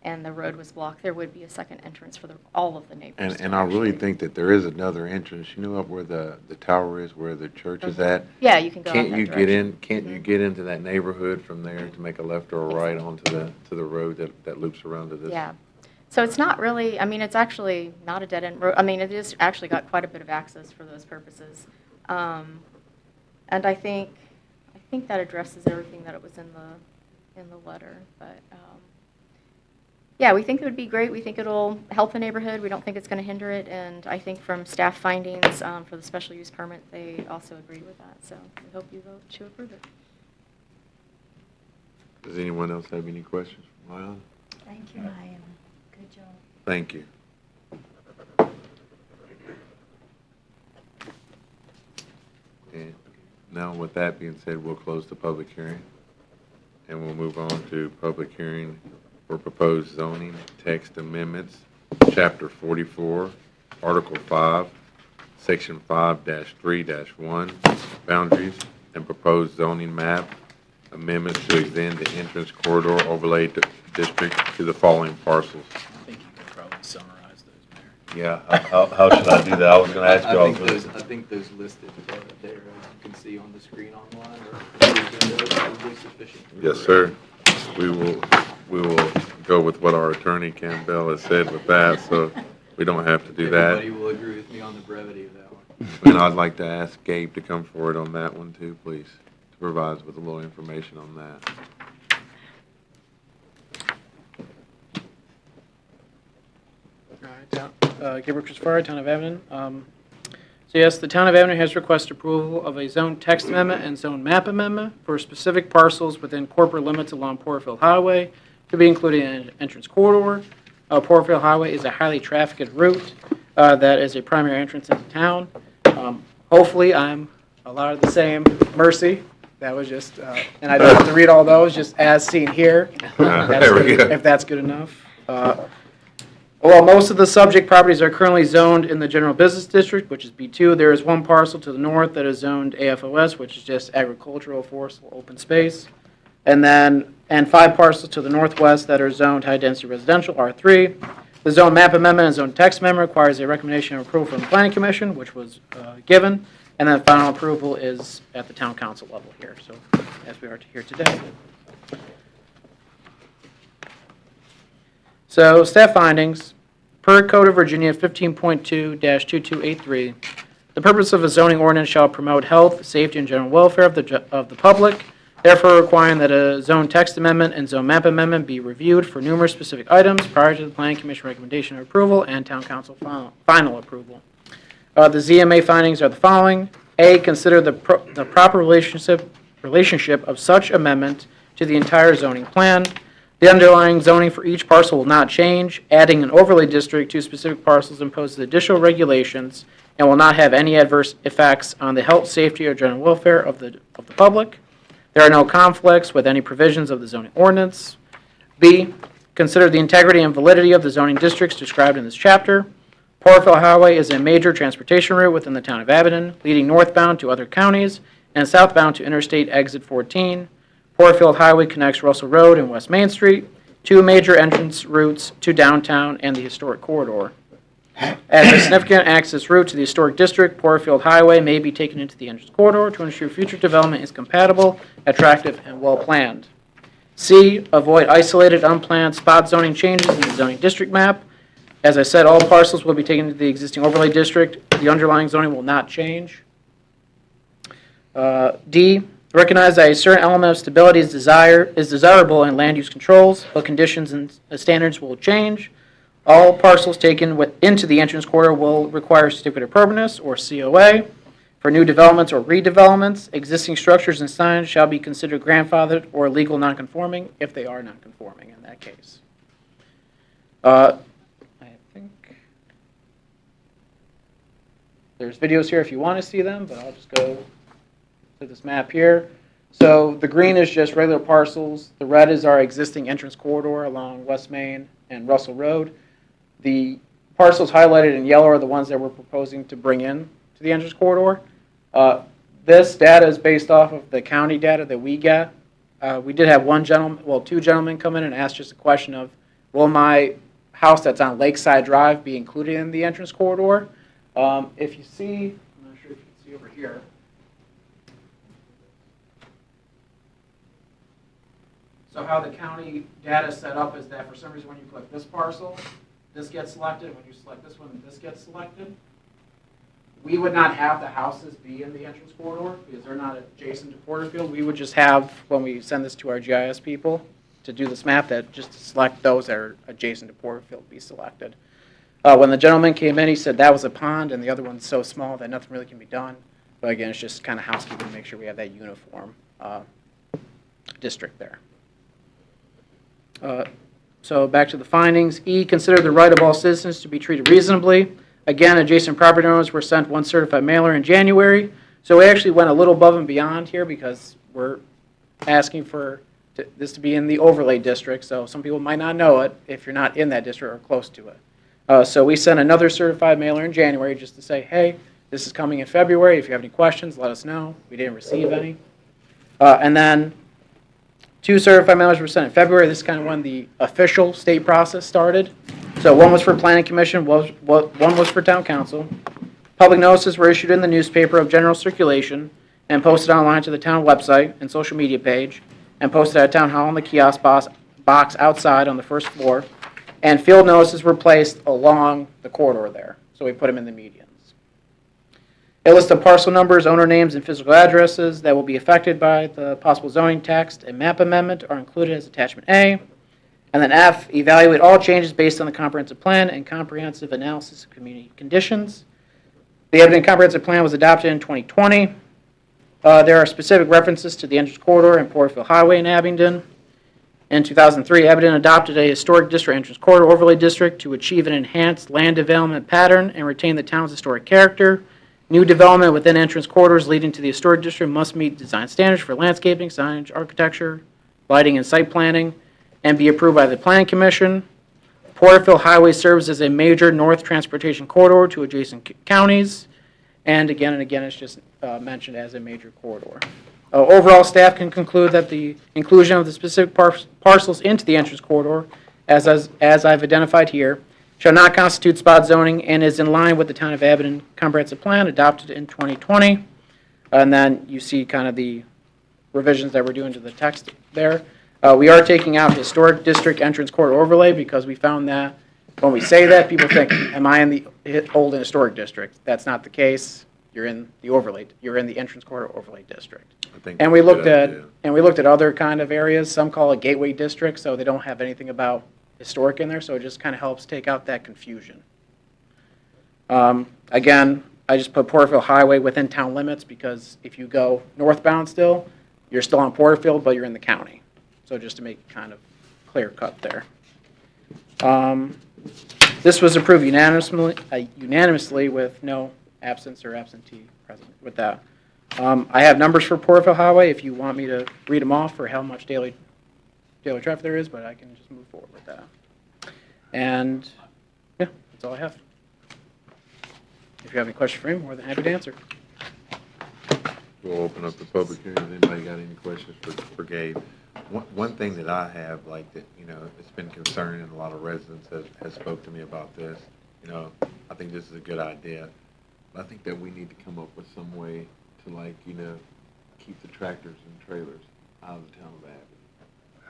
and the road was blocked, there would be a second entrance for all of the neighbors. And I really think that there is another entrance, you know, up where the tower is, where the church is at? Yeah, you can go out Can't that you get direction. in, can't you get into that neighborhood from there to make a left or a right onto the road that loops around to this? Yeah. So it's not really, I mean, it's actually not a dead-end road. I mean, it is actually got quite a bit of access for those purposes. And I think that addresses everything that it was in the letter. But, yeah, we think it would be great. We think it'll help the neighborhood. We don't think it's going to hinder it. And I think from staff findings for the special use permit, they also agree with that. So we hope you vote to approve it. Does anyone else have any questions for Lyon? Thank you, Diana. Good job. Thank you. And now with that being said, we'll close the public hearing. And we'll move on to public hearing for proposed zoning text amendments, Chapter 44, Article 5, Section 5-3-1, boundaries and proposed zoning map amendments to extend the entrance corridor overlay district to the following parcels. I think you can probably summarize those, Mayor. Yeah, how should I do that? I was gonna ask y'all. I think those listed there, as you can see on the screen online, are probably sufficient. Yes, sir. We will go with what our attorney Campbell has said with that, so we don't have to do that. Everybody will agree with me on the brevity of that one. And I'd like to ask Gabe to come forward on that one too, please, to provide us with a little information on that. All right, Gabriel Christopher, Town of Abington. So yes, the Town of Abington has requested approval of a zone text amendment and zone map amendment for specific parcels within corporate limits along Porterfield Highway to be included in an entrance corridor. Porterfield Highway is a highly trafficked route that is a primary entrance into town. Hopefully, I'm allowed the same mercy. That was just, and I don't have to read all those, just as seen here. There we go. If that's good enough. While most of the subject properties are currently zoned in the general business district, which is B2, there is one parcel to the north that is zoned AFOS, which is just agricultural, forestful, open space. And 5 parcels to the northwest that are zoned high-density residential, R3. The zone map amendment and zone text amendment requires a recommendation of approval from the planning commission, which was given. And then final approval is at the town council level here, so as we are here today. So staff findings, per Code of Virginia 15.2-2283, the purpose of a zoning ordinance shall promote health, safety, and general welfare of the public, therefore requiring that a zone text amendment and zone map amendment be reviewed for numerous specific items prior to the planning commission recommendation of approval and town council final approval. The ZMA findings are the following. A, consider the proper relationship of such amendment to the entire zoning plan. The underlying zoning for each parcel will not change. Adding an overlay district to specific parcels imposes additional regulations and will not have any adverse effects on the health, safety, or general welfare of the public. There are no conflicts with any provisions of the zoning ordinance. B, consider the integrity and validity of the zoning districts described in this chapter. Porterfield Highway is a major transportation route within the town of Abington, leading northbound to other counties and southbound to Interstate Exit 14. Porterfield Highway connects Russell Road and West Main Street, 2 major entrance routes to downtown and the historic corridor. As a significant access route to the historic district, Porterfield Highway may be taken into the entrance corridor to ensure future development is compatible, attractive, and well-planned. C, avoid isolated, unplanned spot zoning changes in the zoning district map. As I said, all parcels will be taken to the existing overlay district. The underlying zoning will not change. D, recognize that a certain element of stability is desirable in land use controls, but conditions and standards will change. All parcels taken into the entrance corridor will require certificate of permanence, or COA. For new developments or redevelopments, existing structures and signs shall be considered grandfathered or legal nonconforming if they are nonconforming in that case. I think there's videos here if you want to see them, but I'll just go to this map here. So the green is just regular parcels. The red is our existing entrance corridor along West Main and Russell Road. The parcels highlighted in yellow are the ones that we're proposing to bring in to the entrance corridor. This data is based off of the county data that we get. We did have 2 gentlemen come in and ask just a question of will my house that's on Lakeside Drive be included in the entrance corridor? If you see, I'm not sure if you can see over here. So how the county data is set up is that for some reason when you click this parcel, this gets selected. When you select this one, this gets selected. We would not have the houses be in the entrance corridor because they're not adjacent to Porterfield. We would just have, when we send this to our GIS people to do this map, that just to select those that are adjacent to Porterfield be selected. When the gentleman came in, he said that was a pond and the other one's so small that nothing really can be done. But again, it's just kind of housekeeping to make sure we have that uniform district there. So back to the findings. E, consider the right of all citizens to be treated reasonably. Again, adjacent property owners were sent one certified mailer in January. So we actually went a little above and beyond here because we're asking for this to be in the overlay district. So some people might not know it if you're not in that district or close to it. So we sent another certified mailer in January just to say, hey, this is coming in February. If you have any questions, let us know. We didn't receive any. And then 2 certified mailers were sent in February. This is kind of when the official state process started. So one was for Planning Commission, one was for Town Council. Public notices were issued in the newspaper of general circulation and posted online to the town website and social media page and posted at Town Hall in the kiosk box outside on the first floor. And field notices were placed along the corridor there. So we put them in the medians. A list of parcel numbers, owner names, and physical addresses that will be affected by the possible zoning text and map amendment are included as attachment A. And then F, evaluate all changes based on the comprehensive plan and comprehensive analysis of community conditions. The Abington Comprehensive Plan was adopted in 2020. There are specific references to the entrance corridor and Porterfield Highway in Abington. In 2003, Abington adopted a historic district entrance corridor overlay district to achieve an enhanced land development pattern and retain the town's historic character. New development within entrance corridors leading to the historic district must meet design standards for landscaping, signage, architecture, lighting, and site planning, and be approved by the Planning Commission. Porterfield Highway serves as a major north transportation corridor to adjacent counties, and again, it's just mentioned as a major corridor. Overall, staff can conclude that the inclusion of the specific parcels into the entrance corridor, as I've identified here, shall not constitute spot zoning and is in line with the Town of Abington Comprehensive Plan adopted in 2020. And then you see kind of the revisions that we're doing to the text there. We are taking out historic district entrance corridor overlay because we found that when we say that, people think, am I in the old and historic district? That's not the case. You're in the overlay. You're in the entrance corridor overlay district. And we looked at other kind of areas. Some call it gateway district, so they don't have anything about historic in there, so it just kind of helps take out that confusion. Again, I just put Porterfield Highway within town limits because if you go northbound still, you're still on Porterfield, but you're in the county. So just to make it kind of clear cut there. This was approved unanimously with no absence or absentee present with that. I have numbers for Porterfield Highway if you want me to read them off for how much daily traffic there is, but I can just move forward with that. And yeah, that's all I have. If you have any questions for me, more than happy to answer. We'll open up the public hearing. If anybody got any questions for Gabe? One thing that I have, like, that, you know, it's been concerning, and a lot of residents have spoke to me about this. You know, I think this is a good idea. I think that we need to come up with some way to, like, you know, keep the tractors and trailers out of the town of Abington.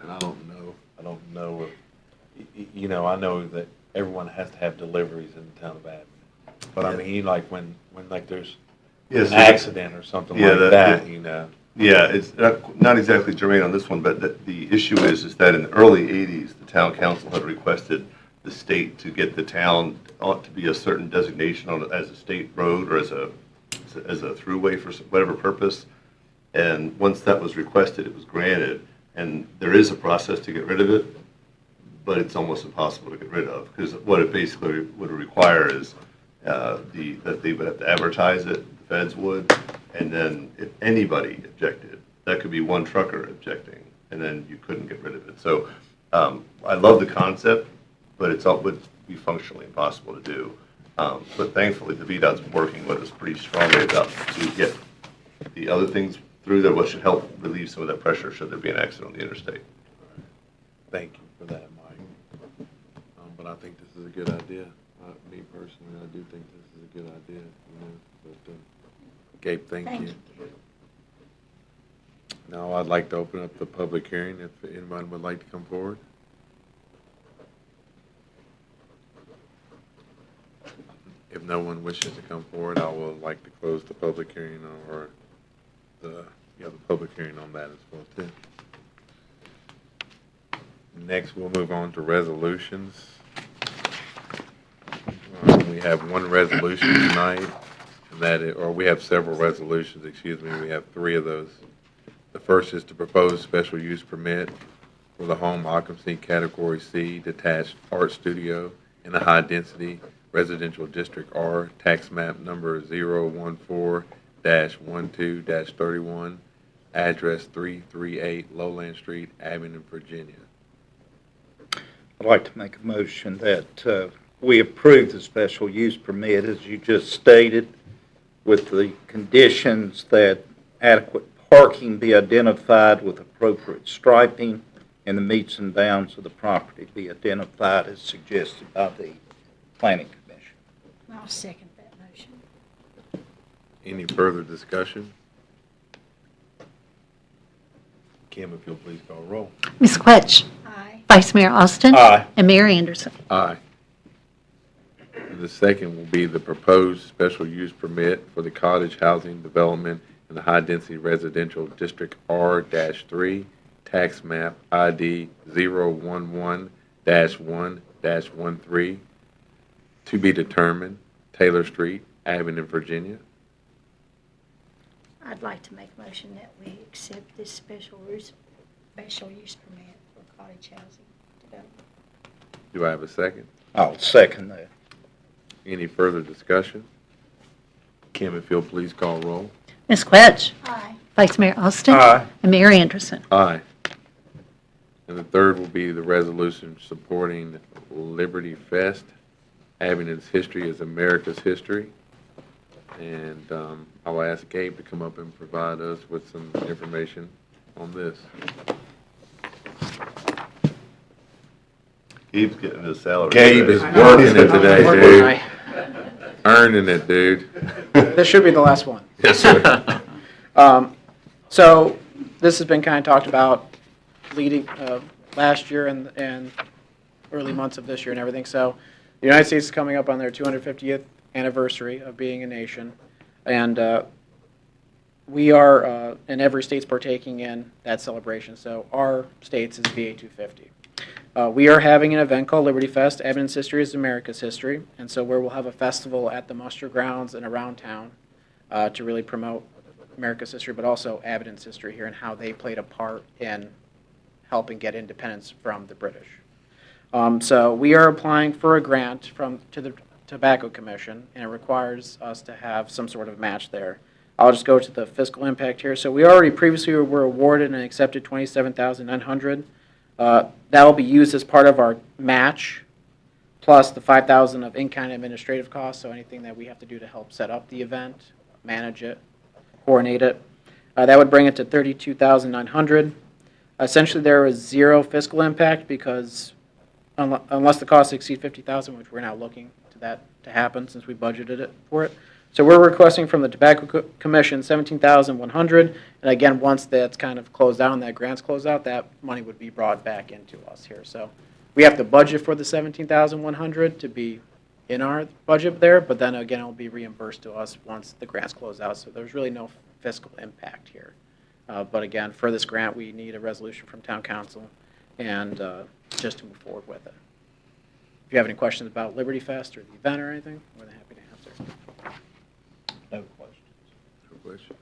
And I don't know if, you know, I know that everyone has to have deliveries in the town of Abington. But I mean, like, when like there's an accident or something like that, you know. Yeah, it's not exactly germane on this one, but the issue is that in the early 80s, the town council had requested the state to get the town to be a certain designation on it as a state road or as a throughway for whatever purpose. And once that was requested, it was granted. And there is a process to get rid of it, but it's almost impossible to get rid of because what it basically would require is that they would have to advertise it, the feds would, and then if anybody objected, that could be one trucker objecting, and then you couldn't get rid of it. So I love the concept, but it would be functionally impossible to do. But thankfully, the VDOT's working with us pretty strongly about to get the other things through there, what should help relieve some of that pressure should there be an accident on the interstate. Thank you for that, Mike. But I think this is a good idea. Me personally, I do think this is a good idea, you know, but, Gabe, thank you. Now I'd like to open up the public hearing if anyone would like to come forward. If no one wishes to come forward, I would like to close the public hearing or the public hearing on that as well too. Next, we'll move on to resolutions. We have one resolution tonight, and we have several resolutions, excuse me. We have three of those. The first is to propose special use permit for the home occupancy category C detached art studio in the high-density residential district R, tax map number 014-12-31, address 338 Lowland Street, Abingdon, Virginia. I'd like to make a motion that we approve the special use permit, as you just stated, with the conditions that adequate parking be identified with appropriate striping, and the meets and bounds of the property be identified as suggested by the Planning Commission. I'll second that motion. Any further discussion? Kim, if you'll please call roll. Ms. Quetch. Aye. Vice Mayor Austin. Aye. And Mayor Anderson. Aye. The second will be the proposed special use permit for the cottage housing development in the high-density residential district R-3, tax map ID 011-1-13, to be determined, Taylor Street, Abingdon, Virginia. I'd like to make a motion that we accept this special use permit for cottage housing development. Do I have a second? I'll second that. Any further discussion? Kim, if you'll please call roll. Ms. Quetch. Aye. Vice Mayor Austin. Aye. And Mayor Anderson. Aye. And the third will be the resolution supporting Liberty Fest. Abingdon's history is America's history. And I will ask Gabe to come up and provide us with some information on this. Gabe's getting his salary. Gabe is today. working it today, Working dude. my- Earning it, dude. This should be the last one. Yes, sir. So this has been kind of talked about leading last year and early months of this year and everything. So the United States is coming up on their 250th anniversary of being a nation, and we are, and every state's partaking in that celebration. So our state's is VA 250. We are having an event called Liberty Fest. Abingdon's history is America's history, and so where we'll have a festival at the muster grounds and around town to really promote America's history, but also Abingdon's history here and how they played a part in helping get independence from the British. So we are applying for a grant to the Tobacco Commission, and it requires us to have some sort of match there. I'll just go to the fiscal impact here. So we already previously were awarded and accepted $27,900. That will be used as part of our match, plus the $5,000 of in-kind administrative costs, so anything that we have to do to help set up the event, manage it, coordinate it. That would bring it to $32,900. Essentially, there is zero fiscal impact because unless the costs exceed $50,000, which we're now looking to that to happen since we budgeted it for it. So we're requesting from the Tobacco Commission $17,100, and again, once that's kind of closed out and that grant's closed out, that money would be brought back into us here. So we have to budget for the $17,100 to be in our budget there, but then again, it'll be reimbursed to us once the grant's closed out. So there's really no fiscal impact here. But again, for this grant, we need a resolution from Town Council and just to move forward with it. If you have any questions about Liberty Fest or the event or anything, I'm more than happy to answer. No questions. No question.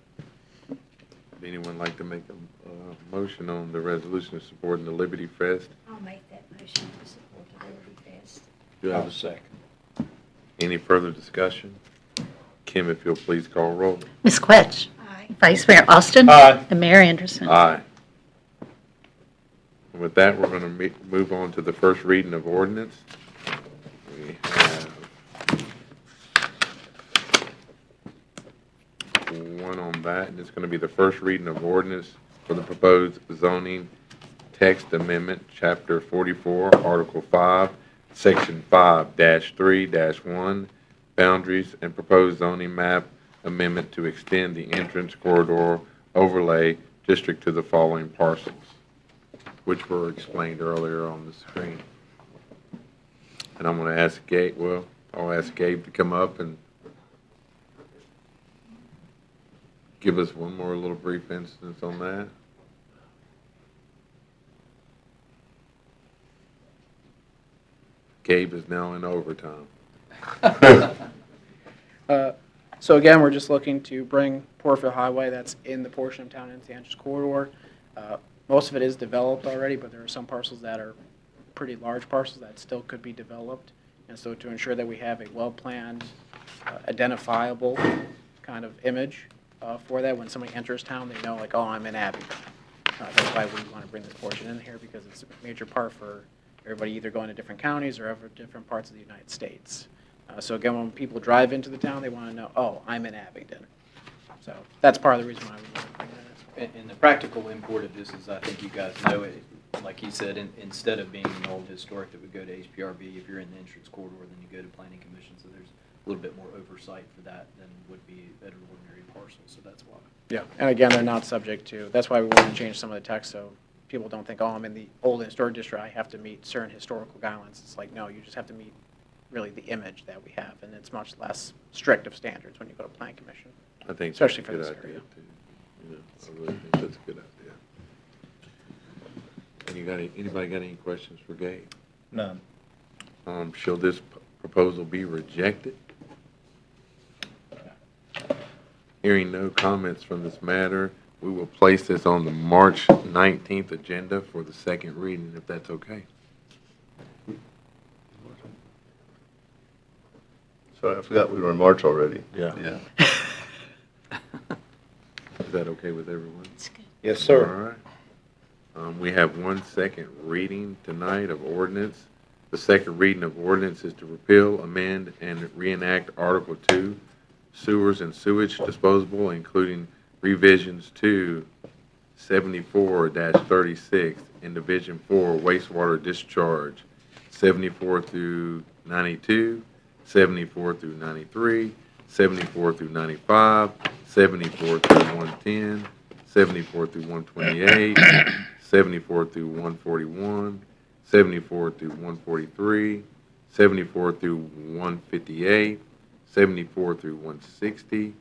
Would anyone like to make a motion on the resolution supporting the Liberty Fest? I'll make that motion to support the Liberty Fest. Do I have I'll a second. Any further discussion? Kim, if you'll please call roll. Ms. Quetch. Aye. Vice Mayor Austin. Aye. And Mayor Anderson. Aye. And with that, we're going to move on to the first reading of ordinance. We have one on that, and it's going to be the first reading of ordinance for the proposed zoning text amendment, Chapter 44, Article 5, Section 5-3-1, boundaries and proposed zoning map amendment to extend the entrance corridor overlay district to the following parcels, which were explained earlier on the screen. And I'm going to ask Gabe, I'll ask Gabe to come up and give us one more little brief instance on that. Gabe is now in overtime. So again, we're just looking to bring Porterville Highway, that's in the portion of town into the entrance corridor. Most of it is developed already, but there are some parcels that are pretty large parcels that still could be developed. And so to ensure that we have a well-planned, identifiable kind of image for that, when somebody enters town, they know like, oh, I'm in Abington. That's why we want to bring this portion in here, because it's a major part for everybody either going to different counties or ever different parts of the United States. So again, when people drive into the town, they want to know, oh, I'm in Abington. So that's part of the reason why we want to bring that in. And the practical import of this is, I think you guys know it, like he said, instead of being an old historic that would go to HPRB, if you're in the entrance corridor, then you go to planning commission, so there's a little bit more oversight for that than would be at an ordinary parcel, so that's why. Yeah, and again, they're not subject to, that's why we want to change some of the text, so people don't think, oh, I'm in the old historic district, I have to meet certain historical guidelines. It's like, no, you just have to meet really the image that we have, and it's much less strict of standards when you go to plan commission. I think Especially that's a for good this area. idea, too. Yeah, I really think that's a good idea. And anybody got any questions for Gabe? None. Shall this proposal be rejected? Hearing no comments from this matter, we will place this on the March 19th agenda for the second reading, if that's okay. Sorry, I forgot we were in March already. Yeah. Yeah. Is that okay with everyone? It's good. Yes, All sir. right. We have one second reading tonight of ordinance. The second reading of ordinance is to repeal, amend, and reenact Article 2, sewers and sewage disposable, including revisions to 74-36 in Division 4 wastewater discharge, 74 through 92, 74 through 93, 74 through 95, 74 through 110, 74 through 128, 74 through 141, 74 through 143, 74 through 158, 74 through 160,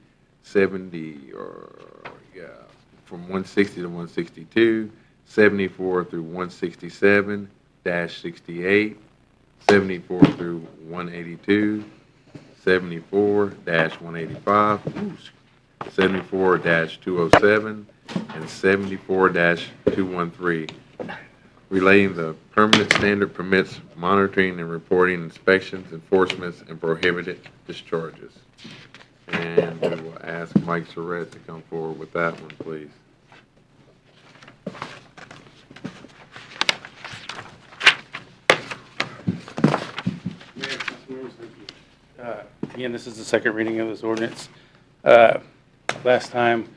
from 160 to 162, 74 through 167-68, 74 through 182, 74-185, 74-207, and 74-213, relating the permanent standard permits monitoring and reporting inspections, enforcements, and prohibited discharges. And we will ask Mike Surratt to come forward with that one, please. Again, this is the second reading of this ordinance. Last time,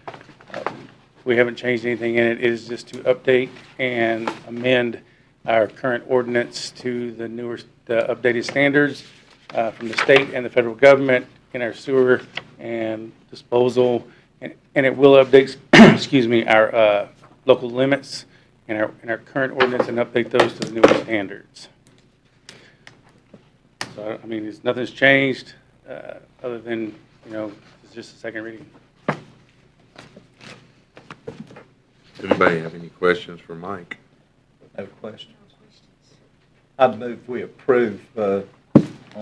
we haven't changed anything in it. It is just to update and amend our current ordinance to the updated standards from the state and the federal government in our sewer and disposal. And it will update, excuse me, our local limits in our current ordinance and update those to the newer standards. So, I mean, nothing's changed other than, it's just a second reading. Anybody have any questions for Mike? No questions. I'd move we approve on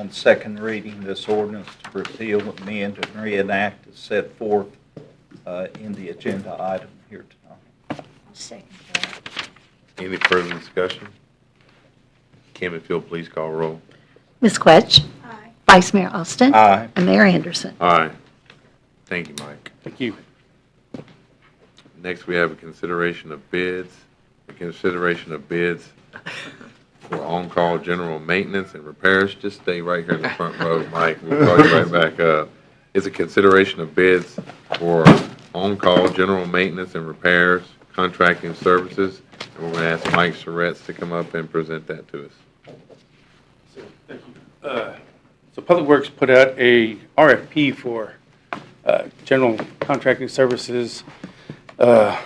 second reading this ordinance to repeal, amend, and reenact as set forth in the agenda item here tonight. I'll second that. Any further discussion? Kim, if you'll please call roll. Ms. Quetch? Aye. Vice Mayor Austin? Aye. And Mayor Anderson? Aye. Thank you, Mike. Thank you. Next, we have a consideration of bids. For on-call general maintenance and repairs. Just stay right here in the front row, Mike. We'll call you right back up. It's a consideration of bids for on-call general maintenance and repairs, contracting services. And we're going to ask Mike Surratt to come up and present that to us. So Public Works put out a RFP for general contracting services. And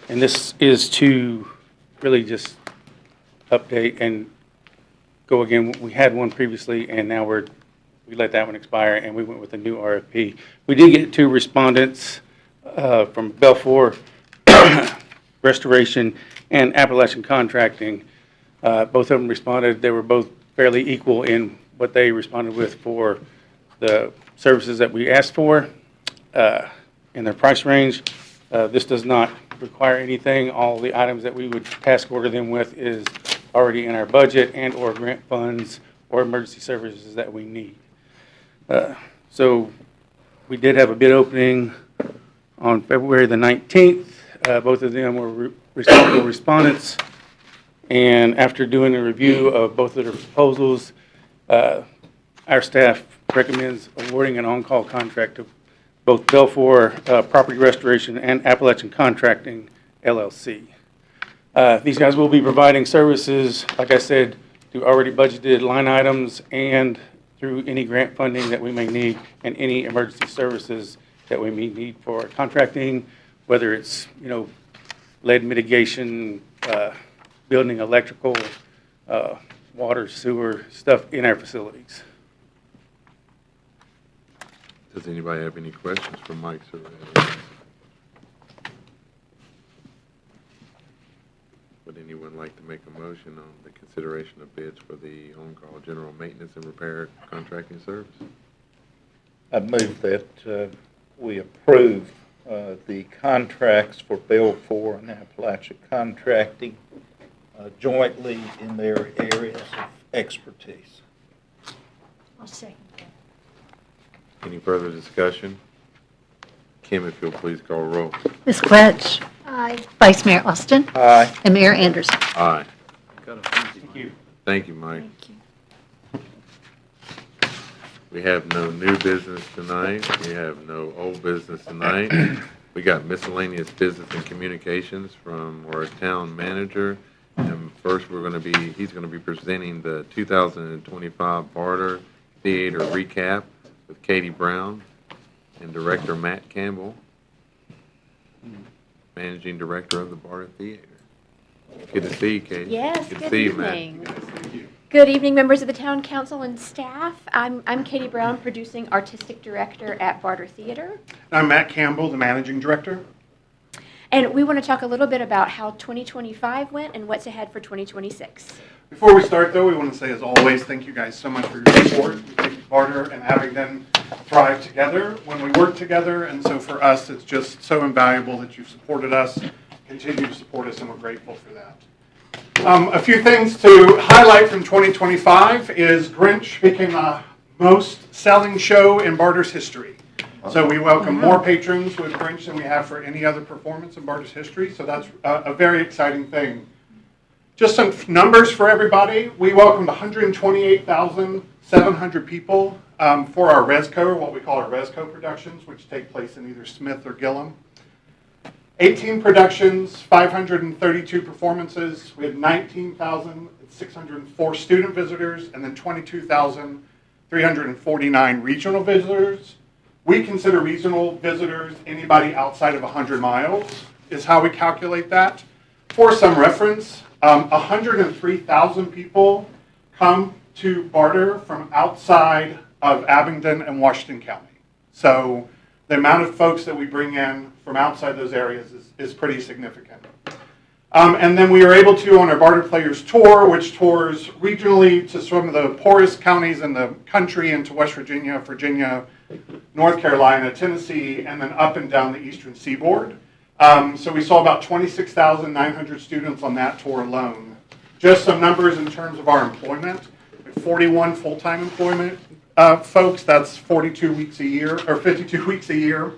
this is to really just update and go again. We had one previously, and now we let that one expire, and we went with a new RFP. We did get 2 respondents from Belfour Restoration and Appalachian Contracting. Both of them responded. They were both fairly equal in what they responded with for the services that we asked for in their price range. This does not require anything. All the items that we would task order them with is already in our budget and/or grant funds or emergency services that we need. So we did have a bid opening on February the 19th. Both of them were responsible respondents. And after doing a review of both of their proposals, our staff recommends awarding an on-call contract to both Belfour Property Restoration and Appalachian Contracting, LLC. These guys will be providing services, like I said, through already budgeted line items and through any grant funding that we may need and any emergency services that we may need for contracting, whether it's, lead mitigation, building electrical, water, sewer, stuff in our facilities. Does anybody have any questions for Mike Surratt? Would anyone like to make a motion on the consideration of bids for the on-call general maintenance and repair contracting service? I move that we approve the contracts for Belfour and Appalachia Contracting jointly in their areas of expertise. I'll second that. Any further discussion? Kim, if you'll please call roll. Ms. Quetch. Aye. Vice Mayor Austin. Aye. And Mayor Anderson. Aye. Thank you. Thank you, Mike. Thank you. We have no new business tonight. We have no old business tonight. We got miscellaneous business and communications from our town manager. And first, he's going to be presenting the 2025 Barter Theater recap with Katie Brown and Director Matt Campbell, Managing Director of the Barter Theater. Good to see you, Katie. Yes, Good to good see evening. you, Matt. Good evening, members of the town council and staff. I'm Katie Brown, producing artistic director at Barter Theater. I'm Matt Campbell, the managing director. And we want to talk a little bit about how 2025 went and what's ahead for 2026. Before we start, though, we want to say, as always, thank you guys so much for your support. We think Barter and Abingdon thrive together when we work together, and so for us, it's just so invaluable that you've supported us, continue to support us, and we're grateful for that. A few things to highlight from 2025 is Grinch became the most selling show in Barter's history. So we welcome more patrons with Grinch than we have for any other performance in Barter's history, so that's a very exciting thing. Just some numbers for everybody. We welcomed 128,700 people for our ResCo, or what we call our ResCo productions, which take place in either Smith or Gillum. 18 productions, 532 performances. We had 19,604 student visitors, and then 22,349 regional visitors. We consider regional visitors anybody outside of 100 miles, is how we calculate that. For some reference, 103,000 people come to Barter from outside of Abingdon and Washington County. So the amount of folks that we bring in from outside those areas is pretty significant. And then we are able to, on our Barter Players Tour, which tours regionally to some of the poorest counties in the country, into West Virginia, North Carolina, Tennessee, and then up and down the eastern seaboard. So we saw about 26,900 students on that tour alone. Just some numbers in terms of our employment. 41 full-time employment folks, that's 42 weeks a year, or 52 weeks a year.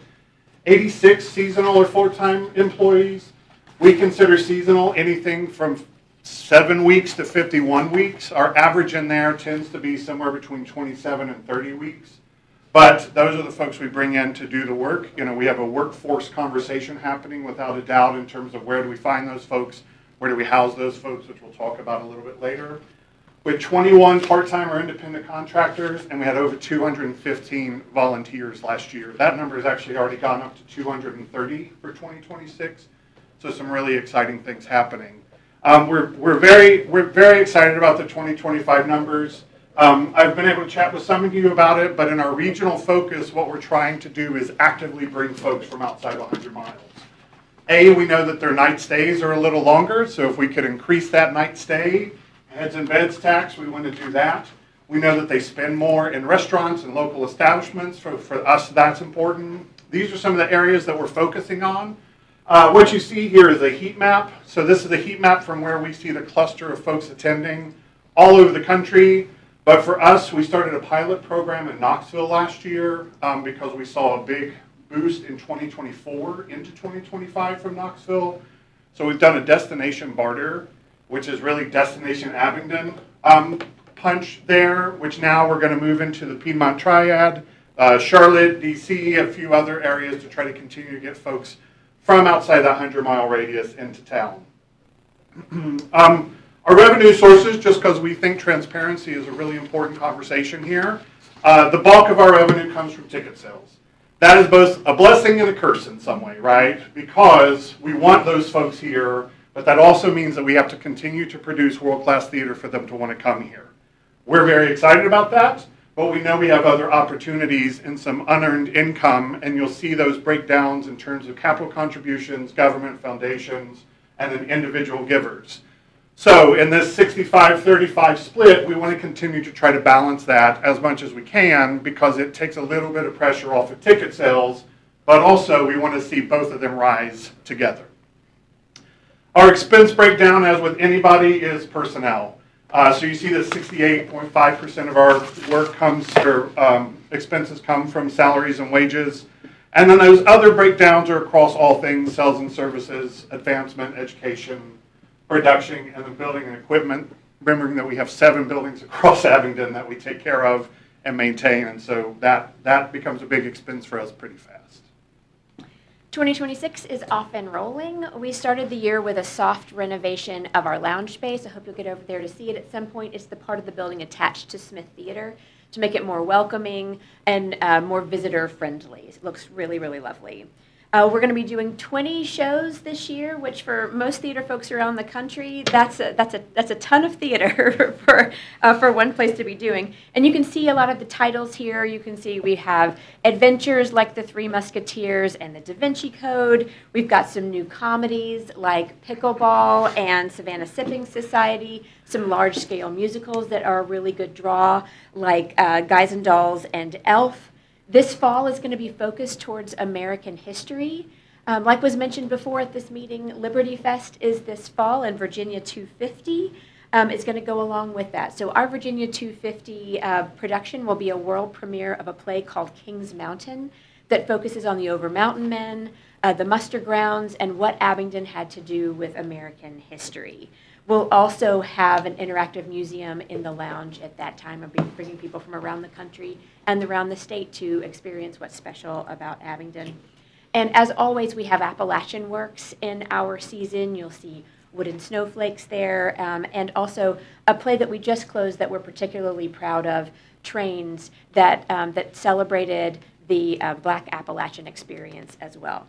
86 seasonal or full-time employees. We consider seasonal anything from 7 weeks to 51 weeks. Our average in there tends to be somewhere between 27 and 30 weeks. But those are the folks we bring in to do the work. We have a workforce conversation happening without a doubt in terms of where do we find those folks, where do we house those folks, which we'll talk about a little bit later. with 21 part-time or independent contractors, and we had over 215 volunteers last year. That number has actually already gone up to 230 for 2026, so some really exciting things happening. We're very excited about the 2025 numbers. I've been able to chat with some of you about it, but in our regional focus, what we're trying to do is actively bring folks from outside of 100 miles. We know that their night stays are a little longer, so if we could increase that night stay, heads and beds tax, we want to do that. We know that they spend more in restaurants and local establishments. For us, that's important. These are some of the areas that we're focusing on. What you see here is a heat map. So this is a heat map from where we see the cluster of folks attending all over the country. But for us, we started a pilot program in Knoxville last year because we saw a big boost in 2024 into 2025 from Knoxville. So we've done a destination barter, which is really Destination Abingdon punch there, which now we're going to move into the Piedmont Triad, Charlotte, D.C., a few other areas to try to continue to get folks from outside that 100-mile radius into town. Our revenue sources, just because we think transparency is a really important conversation here, the bulk of our revenue comes from ticket sales. That is both a blessing and a curse in some way, right? Because we want those folks here, but that also means that we have to continue to produce world-class theater for them to want to come here. We're very excited about that, but we know we have other opportunities and some unearned income, and you'll see those breakdowns in terms of capital contributions, government foundations, and then individual givers. So in this 65-35 split, we want to continue to try to balance that as much as we can because it takes a little bit of pressure off of ticket sales, but also we want to see both of them rise together. Our expense breakdown, as with anybody, is personnel. So you see that 68.5% of our work comes, or expenses come from salaries and wages. And then those other breakdowns are across all things, sales and services, advancement, education, production, and the building and equipment, remembering that we have 7 buildings across Abingdon that we take care of and maintain, and so that becomes a big expense for us pretty fast. 2026 is off and rolling. We started the year with a soft renovation of our lounge space. I hope you'll get over there to see it at some point. It's the part of the building attached to Smith Theater to make it more welcoming and more visitor friendly. It looks really, really lovely. We're going to be doing 20 shows this year, which for most theater folks around the country, that's a ton of theater for one place to be doing. And you can see a lot of the titles here. You can see we have adventures like The Three Musketeers and The Da Vinci Code. We've got some new comedies like Pickleball and Savannah Sipping Society. Some large-scale musicals that are a really good draw like Guys and Dolls and Elf. This fall is going to be focused towards American history. Like was mentioned before at this meeting, Liberty Fest is this fall, and Virginia 250 is going to go along with that. So our Virginia 250 production will be a world premiere of a play called Kings Mountain that focuses on the Over Mountain Men, the muster grounds, and what Abingdon had to do with American history. We'll also have an interactive museum in the lounge at that time. I'll be bringing people from around the country and around the state to experience what's special about Abingdon. And as always, we have Appalachian Works in our season. You'll see Wooden Snowflakes there, and also a play that we just closed that we're particularly proud of, Trains, that celebrated the Black Appalachian experience as well.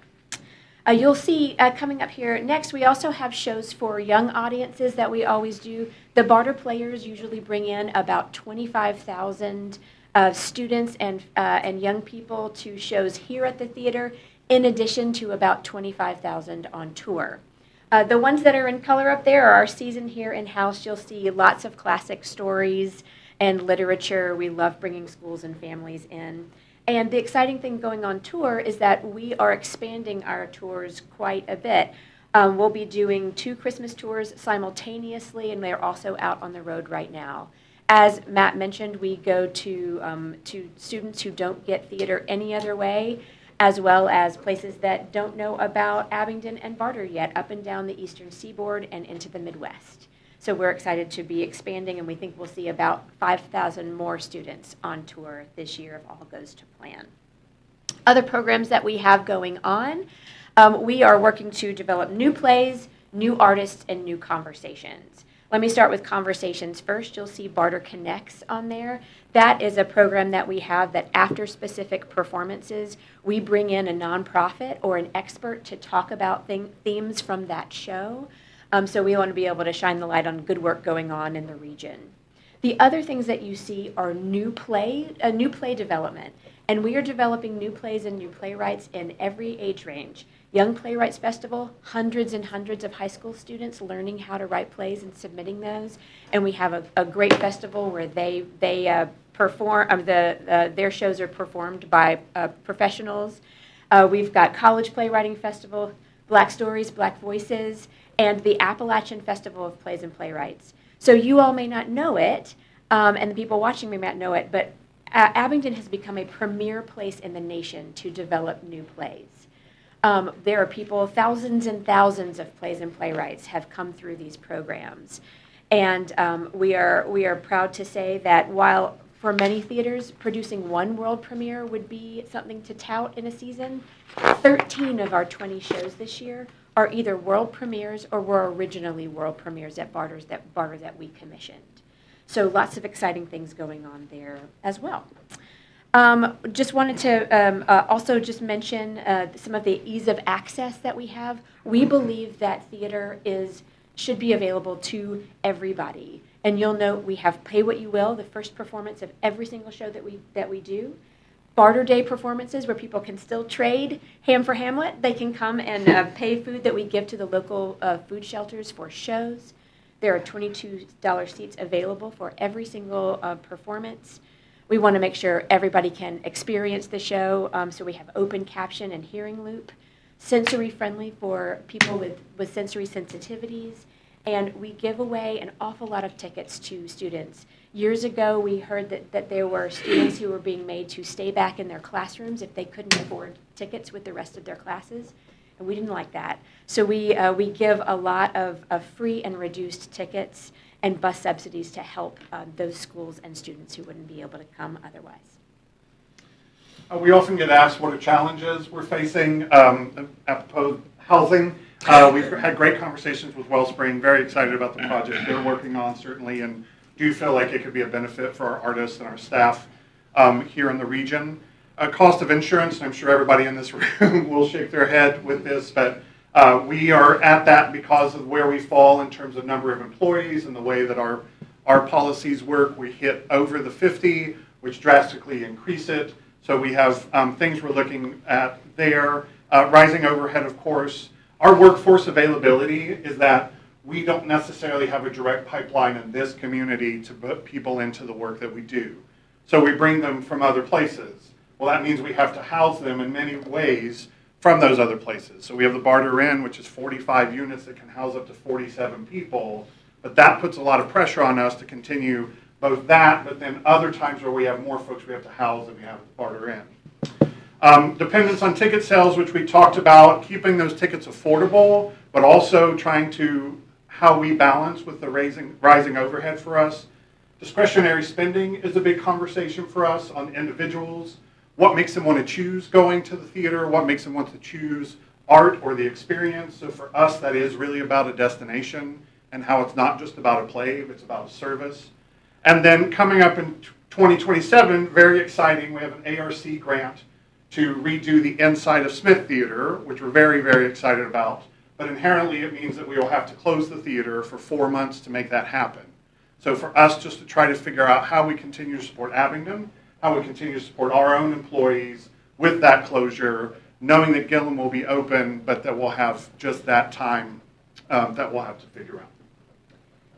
You'll see coming up here next, we also have shows for young audiences that we always do. The barter players usually bring in about 25,000 students and young people to shows here at the theater, in addition to about 25,000 on tour. The ones that are in color up there are our season here in-house. You'll see lots of classic stories and literature. We love bringing schools and families in. And the exciting thing going on tour is that we are expanding our tours quite a bit. We'll be doing 2 Christmas tours simultaneously, and they're also out on the road right now. As Matt mentioned, we go to students who don't get theater any other way, as well as places that don't know about Abingdon and Barter yet, up and down the eastern seaboard and into the Midwest. So we're excited to be expanding, and we think we'll see about 5,000 more students on tour this year if all goes to plan. Other programs that we have going on, we are working to develop new plays, new artists, and new conversations. Let me start with conversations first. You'll see Barter Connects on there. That is a program that we have that after specific performances, we bring in a nonprofit or an expert to talk about themes from that show. So we want to be able to shine the light on good work going on in the region. The other things that you see are new play development. And we are developing new plays and new playwrights in every age range. Young Playwrights Festival, hundreds and hundreds of high school students learning how to write plays and submitting those. And we have a great festival where they perform, their shows are performed by professionals. We've got College Playwriting Festival, Black Stories, Black Voices, and the Appalachian Festival of Plays and Playwrights. So you all may not know it, and the people watching may not know it, but Abingdon has become a premier place in the nation to develop new plays. There are people, thousands and thousands of plays and playwrights have come through these programs. And we are proud to say that while for many theaters, producing one world premiere would be something to tout in a season, 13 of our 20 shows this year are either world premieres or were originally world premieres at Barter that we commissioned. So lots of exciting things going on there as well. Just wanted to also just mention some of the ease of access that we have. We believe that theater should be available to everybody. And you'll note we have Pay What You Will, the first performance of every single show that we do. Barter Day performances where people can still trade ham for Hamlet. They can come and pay food that we give to the local food shelters for shows. There are $22 seats available for every single performance. We want to make sure everybody can experience the show, so we have open caption and hearing loop, sensory friendly for people with sensory sensitivities, and we give away an awful lot of tickets to students. Years ago, we heard that there were students who were being made to stay back in their classrooms if they couldn't afford tickets with the rest of their classes, and we didn't like that. So we give a lot of free and reduced tickets and bus subsidies to help those schools and students who wouldn't be able to come otherwise. We often get asked what are challenges we're facing apropos housing. We've had great conversations with Wellspring, very excited about the project they're working on certainly, and do feel like it could be a benefit for our artists and our staff here in the region. Cost of insurance, and I'm sure everybody in this room will shake their head with this, but we are at that because of where we fall in terms of number of employees and the way that our policies work. We hit over the 50, which drastically increase it. So we have things we're looking at there. Rising overhead, of course. Our workforce availability is that we don't necessarily have a direct pipeline in this community to put people into the work that we do. So we bring them from other places. Well, that means we have to house them in many ways from those other places. So we have the Barter Inn, which is 45 units that can house up to 47 people, but that puts a lot of pressure on us to continue both that, but then other times where we have more folks we have to house than we have at the Barter Inn. Dependence on ticket sales, which we talked about, keeping those tickets affordable, but also trying to how we balance with the rising overhead for us. Discretionary spending is a big conversation for us on individuals. What makes them want to choose going to the theater? What makes them want to choose art or the experience? So for us, that is really about a destination and how it's not just about a play, but it's about a service. And then coming up in 2027, very exciting, we have an ARC grant to redo the inside of Smith Theater, which we're very, very excited about. But inherently, it means that we will have to close the theater for 4 months to make that happen. So for us, just to try to figure out how we continue to support Abingdon, how we continue to support our own employees with that closure, knowing that Gillum will be open, but that we'll have just that time that we'll have to figure out.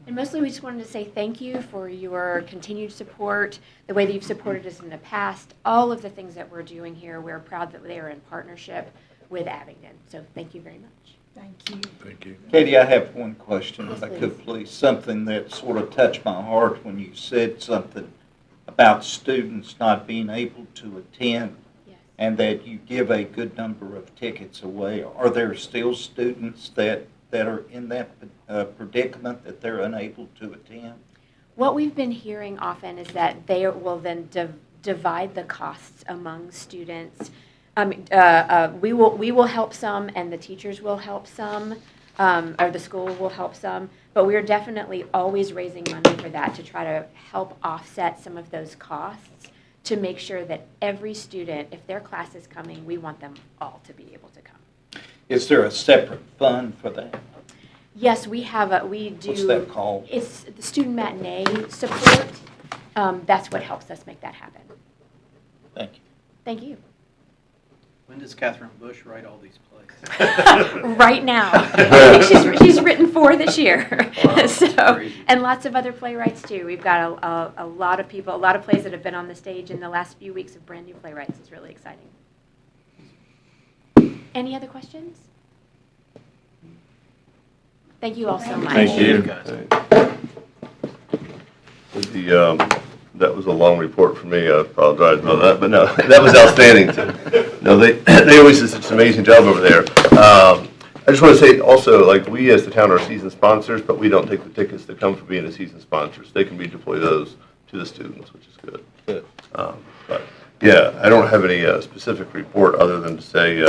And mostly we just wanted to say thank you for your continued support, the way that you've supported us in the past, all of the things that we're doing here. We're proud that they are in partnership with Abingdon. So thank you very much. Thank you. Thank you. Katie, I have one question, Yes, if I please. could please. Something that sort of touched my heart when you said something about students not being able to attend, Yes. and that you give a good number of tickets away. Are there still students that are in that predicament that they're unable to attend? What we've been hearing often is that they will then divide the costs among students. We will help some, and the teachers will help some. or the school will help some. But we're definitely always raising money for that to try to help offset some of those costs to make sure that every student, if their class is coming, we want them all to be able to come. Is there a separate fund for that? Yes, we do. What's that called? It's the student matinee support. That's what helps us make that happen. Thank you. Thank you. When does Catherine Bush write all these plays? Right now. I think she's written 4 this year. Wow, So, crazy. and lots of other playwrights too. We've got a lot of people, a lot of plays that have been on the stage in the last few weeks of brand new playwrights. It's really exciting. Any other questions? Thank you all so much. Thank you. That was a long report for me. I apologize about that, but no, that was outstanding. No, they always do such an amazing job over there. I just want to say also, like, we as the town are season sponsors, but we don't take the tickets that come from being a season sponsor. So they can redeploy those to the students, which is good. Good. But yeah, I don't have any specific report other than to say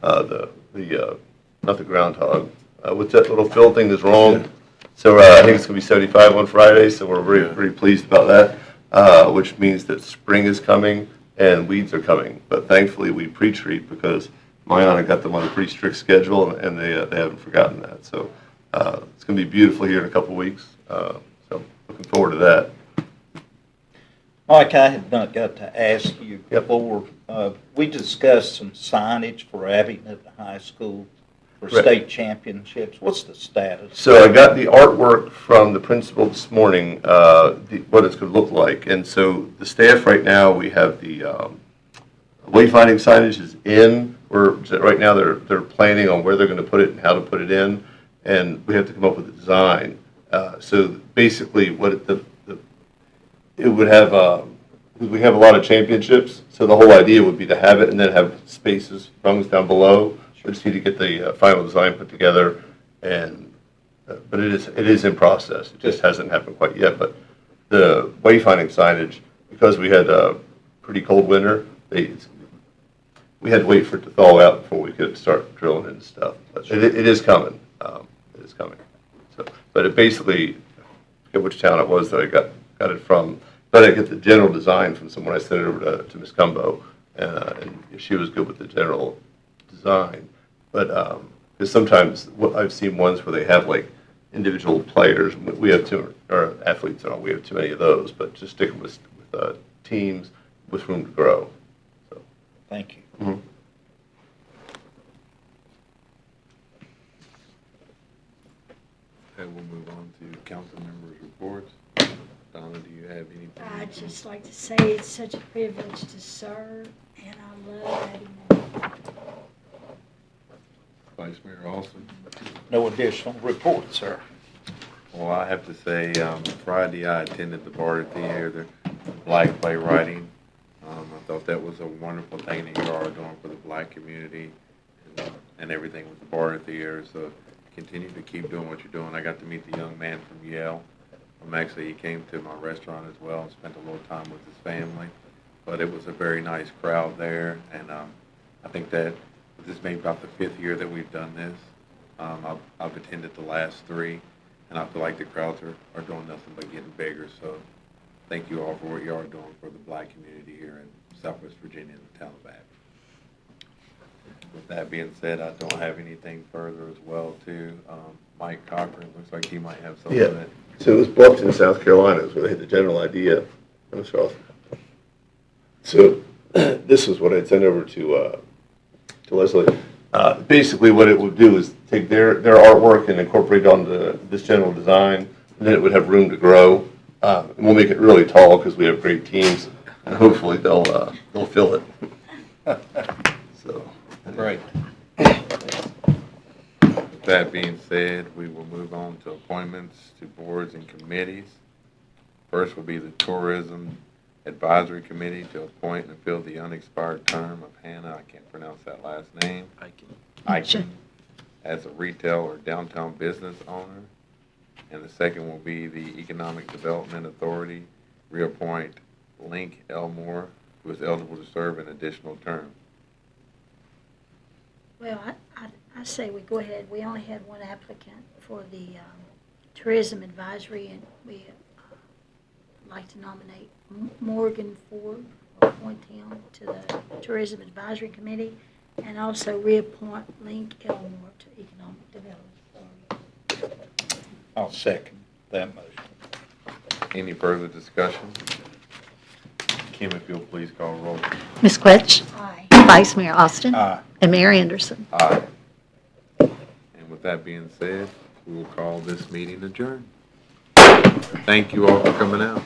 not the groundhog. What's that little fill thing that's wrong? So I think it's going to be 75 on Friday, so we're very pleased about that, which means that spring is coming and weeds are coming. But thankfully, we pre-treat because Mayana got them on a pretty strict schedule, and they haven't forgotten that. So it's going to be beautiful here in a couple of weeks. So looking forward to that. Mike, I had not got to ask you Yep. before. We discussed some signage for Abington High School for Right. state championships. What's the status? So I got the artwork from the principal this morning, what it's going to look like. And so the staff right now, we have the wayfinding signage is in. Right now they're planning on where they're going to put it and how to put it in, and we have to come up with a design. So basically, what it would have. We have a lot of championships, so the whole idea would be to have it and then have spaces, rungs down below. We just need to get the final design put together, and but it is in process. It just hasn't happened quite yet. But the wayfinding signage, because we had a pretty cold winter, we had to wait for it to thaw out before we could start drilling and stuff. But it is coming. It is coming. So, but it basically, I forget which town it was that I got it from. But I get the general design from someone. I sent it over to Ms. Cumbo, and she was good with the general design. But because sometimes I've seen ones where they have like individual players. We have or athletes, and all. We have too many of those. But just sticking with teams with room to grow. So. Thank you. Mm-hmm. Okay, we'll move on to council members' reports. Donna, do you have anything? I'd just like to say it's such a privilege to serve, and I love Abington. Vice Mayor Alston? No additional reports, sir. Well, I have to say, Friday I attended the Barter Theater, Black Playwriting. I thought that was a wonderful thing that you all are doing for the black community and everything with the Barter Theater. So continue to keep doing what you're doing. I got to meet the young man from Yale. Actually, he came to my restaurant as well and spent a little time with his family. But it was a very nice crowd there, and I think that this may be about the 5th year that we've done this. I've attended the last 3, and I feel like the crowds are doing nothing but getting bigger. So thank you all for what you are doing for the black community here in Southwest Virginia and the town of Abington. With that being said, I don't have anything further as well, too. Mike Cochran, looks like he might have something. Yeah. So it was Bluffton, South Carolina, is where they had the general idea. That's awesome. So this is what I'd sent over to Leslie. Basically, what it would do is take their artwork and incorporate it onto this general design, and then it would have room to grow. And we'll make it really tall because we have great teams, and hopefully they'll fill it. So. Great. With that being said, we will move on to appointments to boards and committees. First will be the Tourism Advisory Committee to appoint and fill the unexpired term of Hannah, I can't pronounce that last name, Eichen, as a retail or downtown business owner. And the second will be the Economic Development Authority, reappoint Link Elmore, who is eligible to serve an additional term. Well, I say we go ahead. We only had one applicant for the Tourism Advisory, and we like to nominate Morgan Ford, appoint him to the Tourism Advisory Committee, and also reappoint Link Elmore to Economic Development. I'll second that motion. Any further discussion? Kim, if you'll please call roll. Ms. Quetch? Aye. Vice Mayor Austin? Aye. And Mayor Anderson? Aye. And with that being said, we will call this meeting adjourned. Thank you all for coming out.